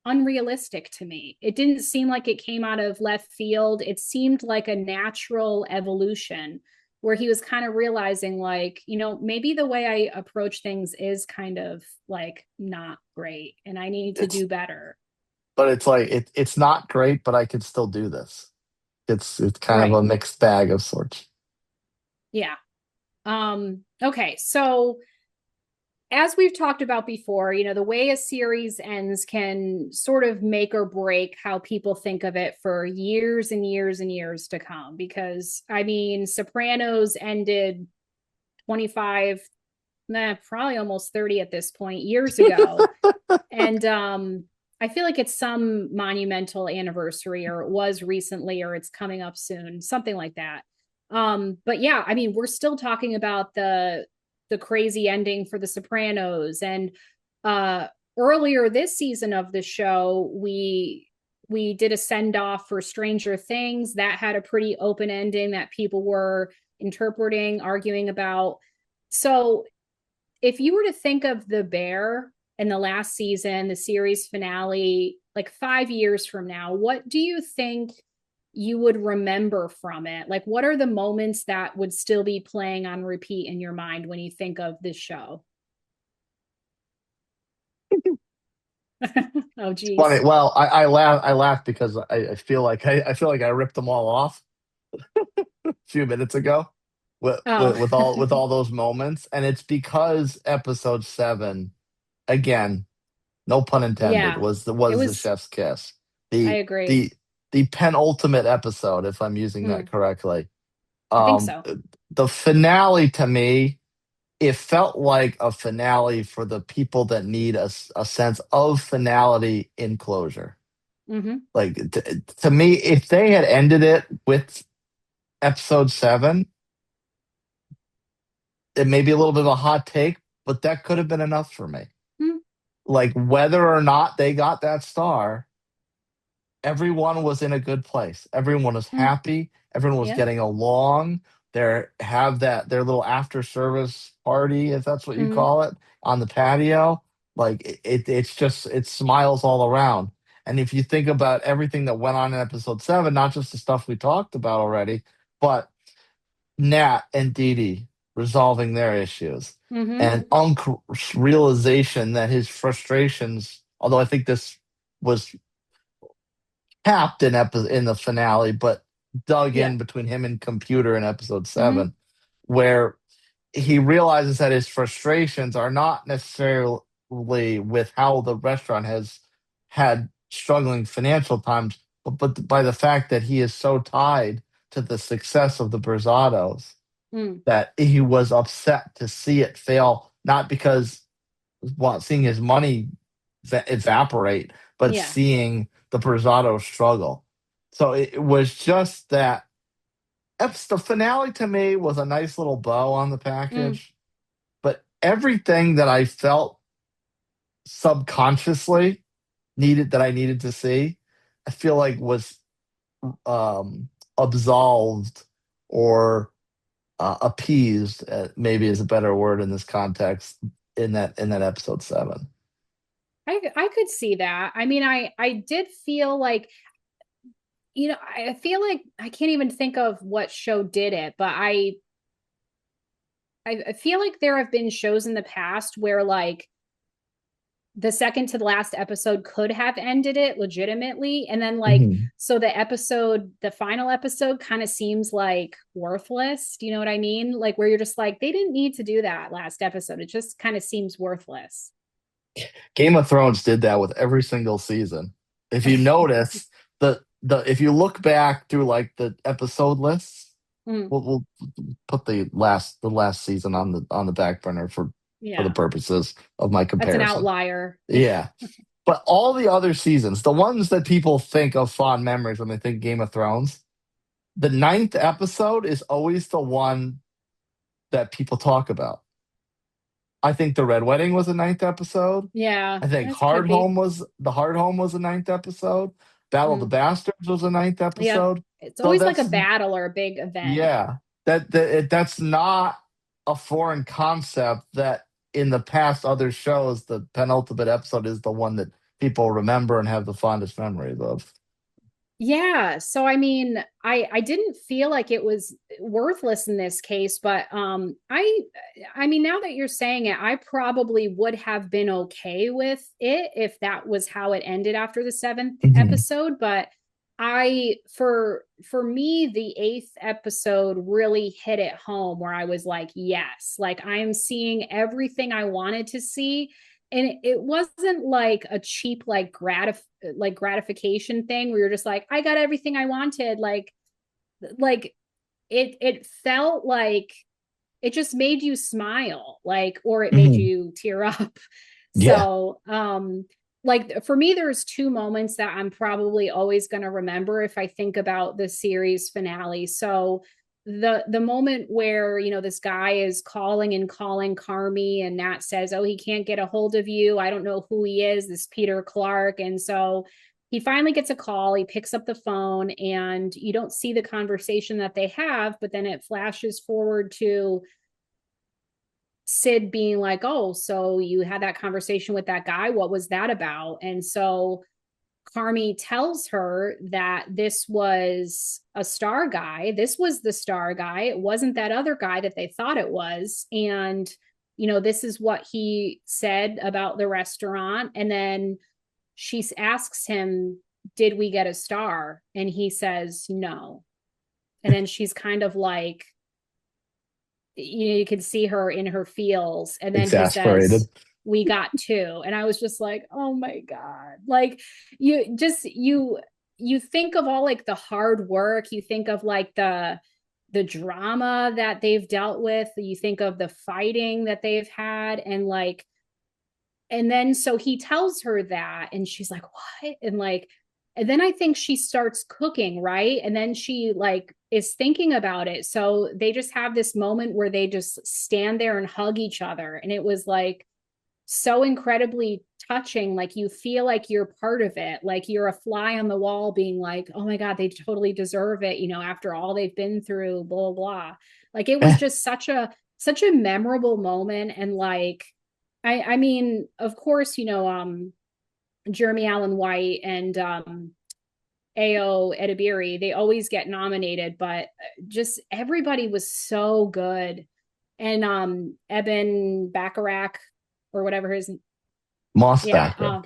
unrealistic to me. It didn't seem like it came out of left field. It seemed like a natural evolution where he was kind of realizing, like, maybe the way I approach things is kind of like not great and I need to do better. But it's like it's not great, but I could still do this. It's kind of Right. a mixed bag of sorts. Yeah. Okay, so as we've talked about before, the way a series ends can sort of make or break how people think of it for years and years and years to come. Because, I mean, Sopranos ended 25, probably almost 30 at this point, years ago. And I feel like it's some monumental anniversary, or it was recently, or it's coming up soon, something like that. But yeah, I mean, we're still talking about the crazy ending for The Sopranos. And earlier this season of the show, we did a send off for Stranger Things that had a pretty open ending that people were interpreting, arguing about. So if you were to think of The Bear in the last season, the series finale, like 5 years from now, what do you think you would remember from it? Like, what are the moments that would still be playing on repeat in your mind when you think of this show? Oh, geez. Funny. Well, I laugh because I feel like I ripped them all off a few minutes ago with Oh, with all those moments, and it's because episode 7, again, no pun intended, yeah, was it the was. chef's kiss. I The agree. the the penultimate episode, if I'm using that correctly. I think so. The finale to me, it felt like a finale for the people that need a sense of finality in closure. Mm-hmm. Like to me, if they had ended it with episode 7, it may be a little bit of a hot take, but that could have been enough for me. Mm-hmm. Like whether or not they got that star, everyone was in a good place. Everyone was happy. Everyone was Yeah. getting along. Their little after service party, if that's what you Mm-hmm. call it, on the patio. Like it's smiles all around. And if you think about everything that went on in episode 7, not just the stuff we talked about already, but Nat and Dee Dee resolving their issues, Mm-hmm. and Unk's realization that his frustrations, although I think this was capped in the finale, but dug Yeah. in between him and Computer in episode Mm-hmm. 7, where he realizes that his frustrations are not necessarily with how the restaurant has had struggling financial times, but by the fact that he is so tied to the success of the Berzados Mm. that he was upset to see it fail, not because seeing his money evaporate, but Yeah. seeing the Berzado struggle. So it was just that. The finale to me was a nice little bow on the Mm. package, but everything that I felt subconsciously I needed to see, I feel like was absolved or appeased, maybe is a better word in this context, in that episode 7. I could see that. I mean, I did feel like, I feel like I can't even think of what show did it, but I feel like there have been shows in the past where, like, the second to the last episode could have ended it legitimately, and then, like, Mhm. so the final episode kind of seems like worthless. Do you know what I mean? Like, where you're just like, they didn't need to do that last episode. It just kind of seems worthless. Game of Thrones did that with every single season. If you notice, the if you look back through like the episode lists, Mm, we'll put the last season on the back burner for the yeah, purposes of my that's an comparison. outlier. Yeah. But all the other seasons, the ones that people think of fond memories when they think Game of Thrones, the ninth episode is always the one that people talk about. I think the Red Wedding was the ninth episode. Yeah, I think this could be. The Hard Home was the ninth episode. Battle of the Mm, Bastards was the ninth yeah. episode. It's So always like a that's battle or a big event. yeah, that's not a foreign concept. That in the past other shows, the penultimate episode is the one that people remember and have the fondest memories of. Yeah, so I mean, I didn't feel like it was worthless in this case, but I mean, now that you're saying it, I probably would have been okay with it if that was how it ended after the seventh Mhm. episode, but for me the eighth episode really hit it home where I was like, yes, like I am seeing everything I wanted to see, and it wasn't like a cheap like gratification thing where you're just like, I got everything I wanted. Like it felt like it just made you smile, like, or it made Mhm. you tear up. Yeah, So like for me there's two moments that I'm probably always going to remember if I think about the series finale. So the moment where, you know, this guy is calling and calling Carmy, and Nat says, oh, he can't get a hold of you, I don't know who he is, this Peter Clark. And so he finally gets a call, he picks up the phone, and you don't see the conversation that they have, but then it flashes forward to Sid being like, oh, so you had that conversation with that guy, what was that about? And so Carmy tells her that this was a star guy. This was the star guy. It wasn't that other guy that they thought it was. And, you know, this is what he said about the restaurant. And then she asks him, did we get a star? And he says, no. And then she's kind of like, you can see her in her feels. And then he exasperated. says, we got two. And I was just like, oh my God. Like you think of all like the hard work, you think of like the drama that they've dealt with, you think of the fighting that they've had, and like, and then so he tells her that, and she's like, what? And like, and then I think she starts cooking, right? And then she like is thinking about it. So they just have this moment where they just stand there and hug each other. And it was like so incredibly touching. Like you feel like you're part of it. Like you're a fly on the wall being like, oh my God, they totally deserve it, you know, after all they've been through, blah, blah, blah. Like it was Eh, just such a memorable moment. And like, I mean, of course, you know, Jeremy Allen White and Ao Edebiri, they always get nominated, but just everybody was so good. And Eben Bacharach or whatever his, yeah, Mossbacker.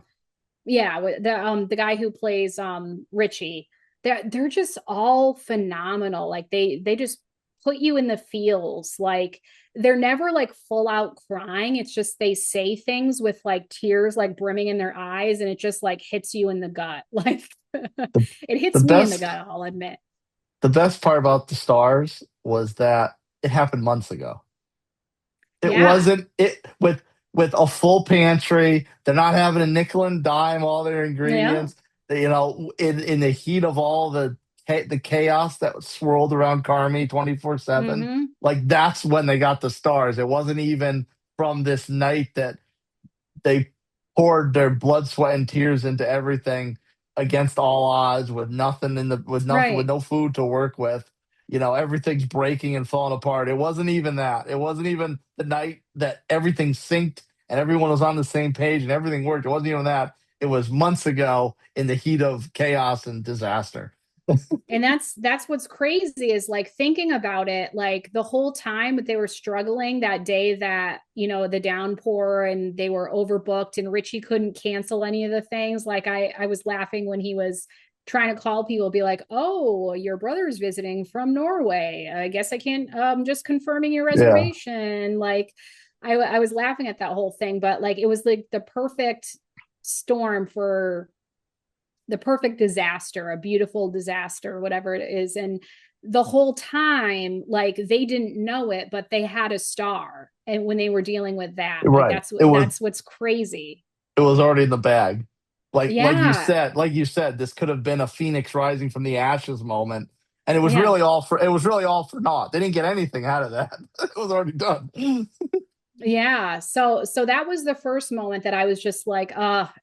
yeah, the guy who plays Richie, they're just all phenomenal. Like they just put you in the feels. Like they're never like full out crying. It's just they say things with like tears like brimming in their eyes, and it just like hits you in the gut. Like The, it the hits me in the best gut, I'll admit. the best part about the stars was that it happened months ago. It Yeah. wasn't it with a full pantry. They're not having a nickel and dime all their Yeah. ingredients. You know, in the heat of all the chaos that swirled around Carmi 24/7. Mm-hmm. Like that's when they got the stars. It wasn't even from this night that they poured their blood, sweat, and tears into everything against all odds with nothing with Right. no food to work with. You know, everything's breaking and falling apart. It wasn't even that. It wasn't even the night that everything synced and everyone was on the same page and everything worked. It wasn't even that. It was months ago in the heat of chaos and disaster. And that's what's crazy is like thinking about it, like the whole time that they were struggling that day, that, you know, the downpour and they were overbooked and Richie couldn't cancel any of the things. Like I was laughing when he was trying to call people, be like, oh, your brother's visiting from Norway, I guess I can't, just confirming your Yeah. reservation. Like I was laughing at that whole thing, but like it was like the perfect storm for the perfect disaster, a beautiful disaster, whatever it is. And the whole time, like they didn't know it, but they had a star. And when they were dealing with that, like Right. that's what's crazy. It was already in the bag. Yeah. Like you said, this could have been a phoenix rising from the ashes moment. And Yeah. it was really all for naught. They didn't get anything out of that. It was already done. Yeah. So that was the first moment that I was just like,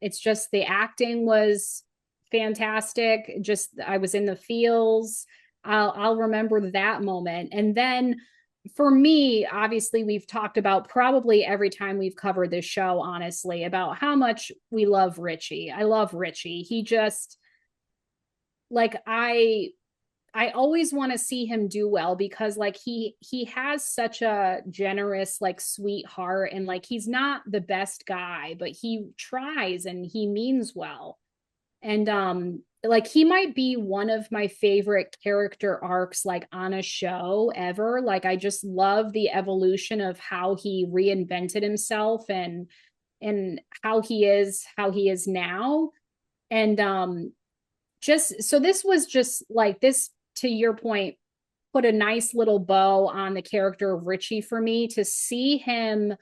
it's just the acting was fantastic. Just I was in the feels. I'll remember that moment. And then for me, obviously we've talked about probably every time we've covered this show, honestly, about how much we love Richie. I love Richie. He just like I always want to see him do well because like he has such a generous like sweetheart, and like he's not the best guy, but he tries and he means well. And like he might be one of my favorite character arcs like on a show ever. Like I just love the evolution of how he reinvented himself and how he is now. And just so this was just like this, to your point, put a nice little bow on the character of Richie for me to see him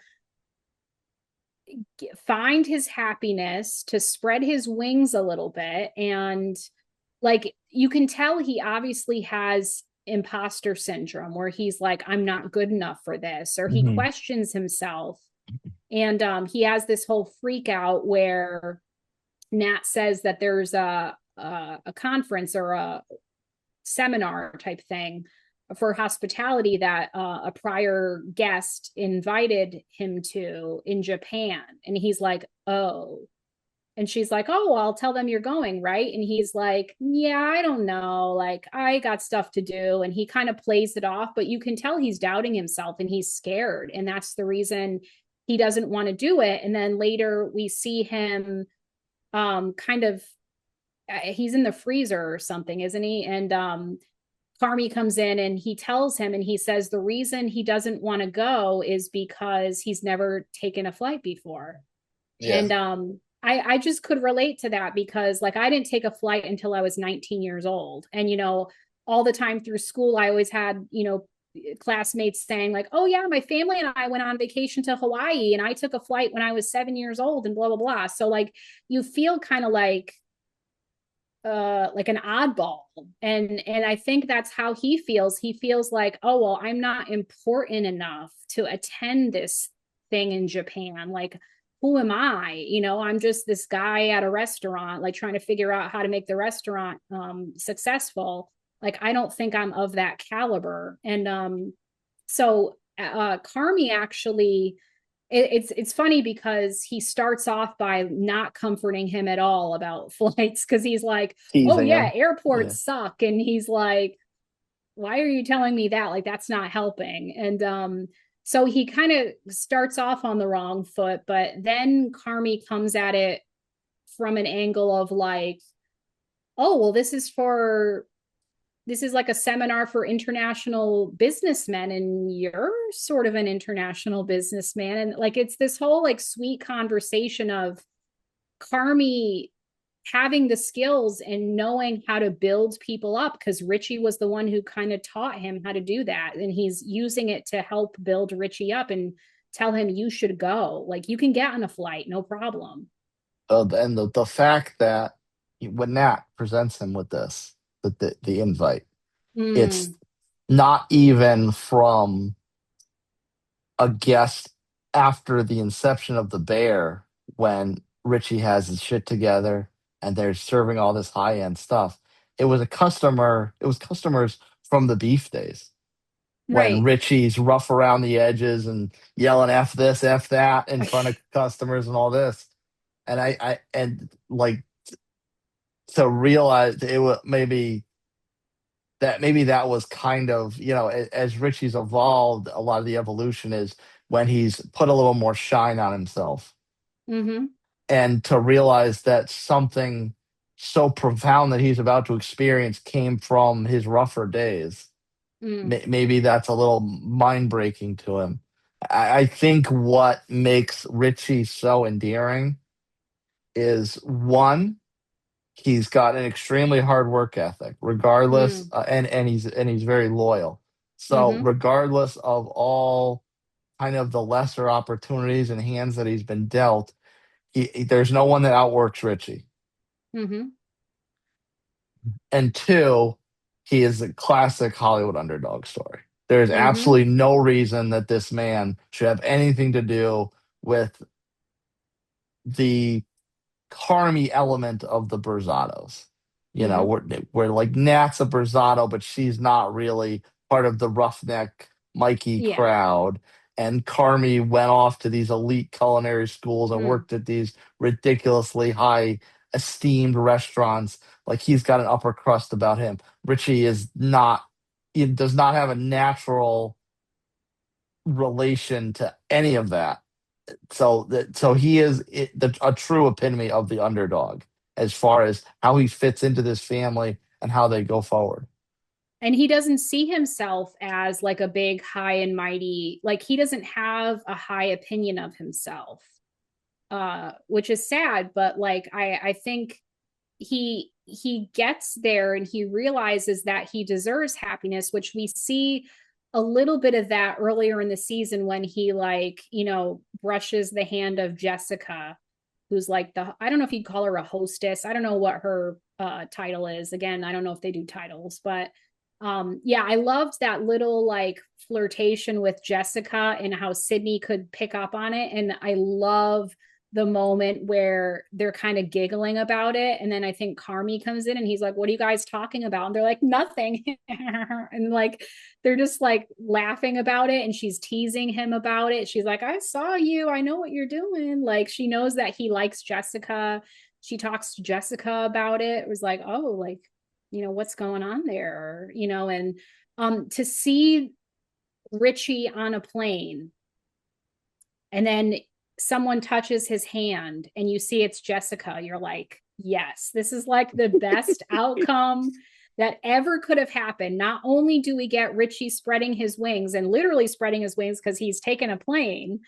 find his happiness, to spread his wings a little bit. And like you can tell he obviously has imposter syndrome where he's like, I'm not good enough for this, or he Mhm. questions himself. And he has this whole freak out where Nat says that there's a conference or a seminar type thing for hospitality that a prior guest invited him to in Japan. And he's like, oh. And she's like, oh, well, I'll tell them you're going, right? And he's like, yeah, I don't know. Like, I got stuff to do. And he kind of plays it off, but you can tell he's doubting himself and he's scared. And that's the reason he doesn't want to do it. And then later we see him kind of he's in the freezer or something, isn't he? And Carmy comes in and he tells him, and he says the reason he doesn't want to go is because he's never taken a flight before. Yeah. And I just could relate to that because like I didn't take a flight until I was 19 years old. And all the time through school, I always had, classmates saying like, oh yeah, my family and I went on vacation to Hawaii and I took a flight when I was 7 years old and blah, blah, blah. So like you feel kind of like an oddball, and I think that's how he feels. He feels like, oh well, I'm not important enough to attend this thing in Japan. Like, who am I? I'm just this guy at a restaurant like trying to figure out how to make the restaurant successful. Like, I don't think I'm of that caliber. And so Carmy actually, it's funny because he starts off by not comforting him at all about flights because he's like, oh Teasing yeah, him. Yeah. airports suck. And he's like, why are you telling me that? Like, that's not helping. And so he kind of starts off on the wrong foot, but then Carmy comes at it from an angle of like, oh well, this is like a seminar for international businessmen, and you're sort of an international businessman. And like it's this whole like sweet conversation of Carmy having the skills and knowing how to build people up because Richie was the one who kind of taught him how to do that, and he's using it to help build Richie up and tell him you should go, like you can get on a flight, no problem. And the fact that when Nat presents him with the invite, it's Mm, not even from a guest after the inception of the bear when Richie has his shit together and they're serving all this high end stuff. It was customers from the beef days when right. Richie's rough around the edges and yelling F this, F that in front of customers and all this. And like to realize it was maybe that was kind of, as Richie's evolved, a lot of the evolution is when he's put a little more shine on himself. Mm-hmm. And to realize that something so profound that he's about to experience came from his rougher days. Mm, Maybe that's a little mind breaking to him. I think what makes Richie so endearing is one, he's got an extremely hard work ethic, regardless, mm, and he's very loyal. So mm-hmm. regardless of all kind of the lesser opportunities and hands that he's been dealt, there's no one that outworks Richie. Mm-hmm. And two, he is a classic Hollywood underdog story. There's Mm-hmm. absolutely no reason that this man should have anything to do with the Carmy element of the Berzados. You know, we're like Nat's a Berzado, but she's not really part of the roughneck Mikey Yeah. crowd. And Carmy went off to these elite culinary schools and worked at these ridiculously high esteemed restaurants. Like he's got an upper crust about him. Richie is not, he does not have a natural relation to any of that. So he is a true epitome of the underdog as far as how he fits into this family and how they go forward. And he doesn't see himself as like a big, high and mighty, like he doesn't have a high opinion of himself, which is sad. But like, I think he gets there and he realizes that he deserves happiness, which we see a little bit of that earlier in the season when he like, you know, brushes the hand of Jessica, who's like I don't know if you'd call her a hostess. I don't know what her title is. Again, I don't know if they do titles, but yeah, I loved that little like flirtation with Jessica and how Sydney could pick up on it. And I love the moment where they're kind of giggling about it. And then I think Carmy comes in and he's like, what are you guys talking about? And they're like, nothing. And like, they're just like laughing about it. And she's teasing him about it. She's like, I saw you. I know what you're doing. Like, she knows that he likes Jessica. She talks to Jessica about it. It was like, oh, like, you know, what's going on there? You know, and to see Richie on a plane and then someone touches his hand and you see it's Jessica, you're like, yes, this is like the best outcome that ever could have happened. Not only do we get Richie spreading his wings and literally spreading his wings because he's taken a plane,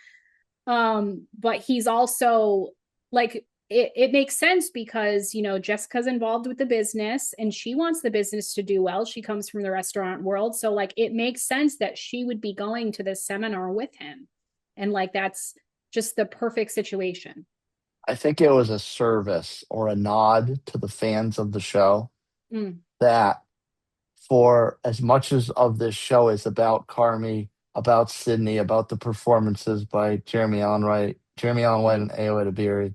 but he's also like, it makes sense because, you know, Jessica's involved with the business and she wants the business to do well. She comes from the restaurant world. So like, it makes sense that she would be going to this seminar with him. And like, that's just the perfect situation. I think it was a service or a nod to the fans of the show that for as much as of this show is about Carmy, about Sydney, about the performances by Jeremy Allen White and Ayo Edebiri,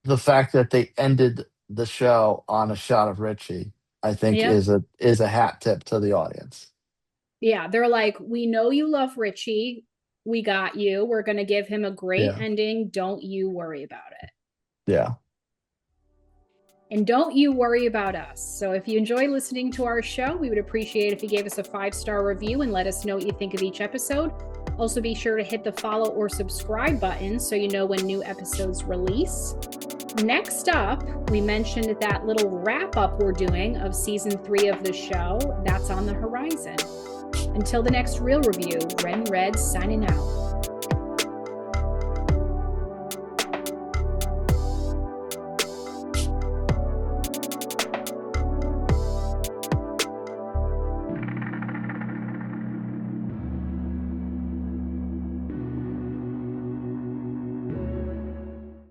the fact that they ended the show on a shot of Richie, I think is a hat tip to the audience. Yeah, they're like, we know you love Richie. We got you. We're going to give him a great ending. Don't you worry about it. Yeah. And don't you worry about us. So if you enjoy listening to our show, we would appreciate if you gave us a 5-star review and let us know what you think of each episode. Also, be sure to hit the follow or subscribe button so you know when new episodes release. Next up, we mentioned that little wrap-up we're doing of season 3 of the show. That's on the horizon. Until the next Real Review, RnR signing out.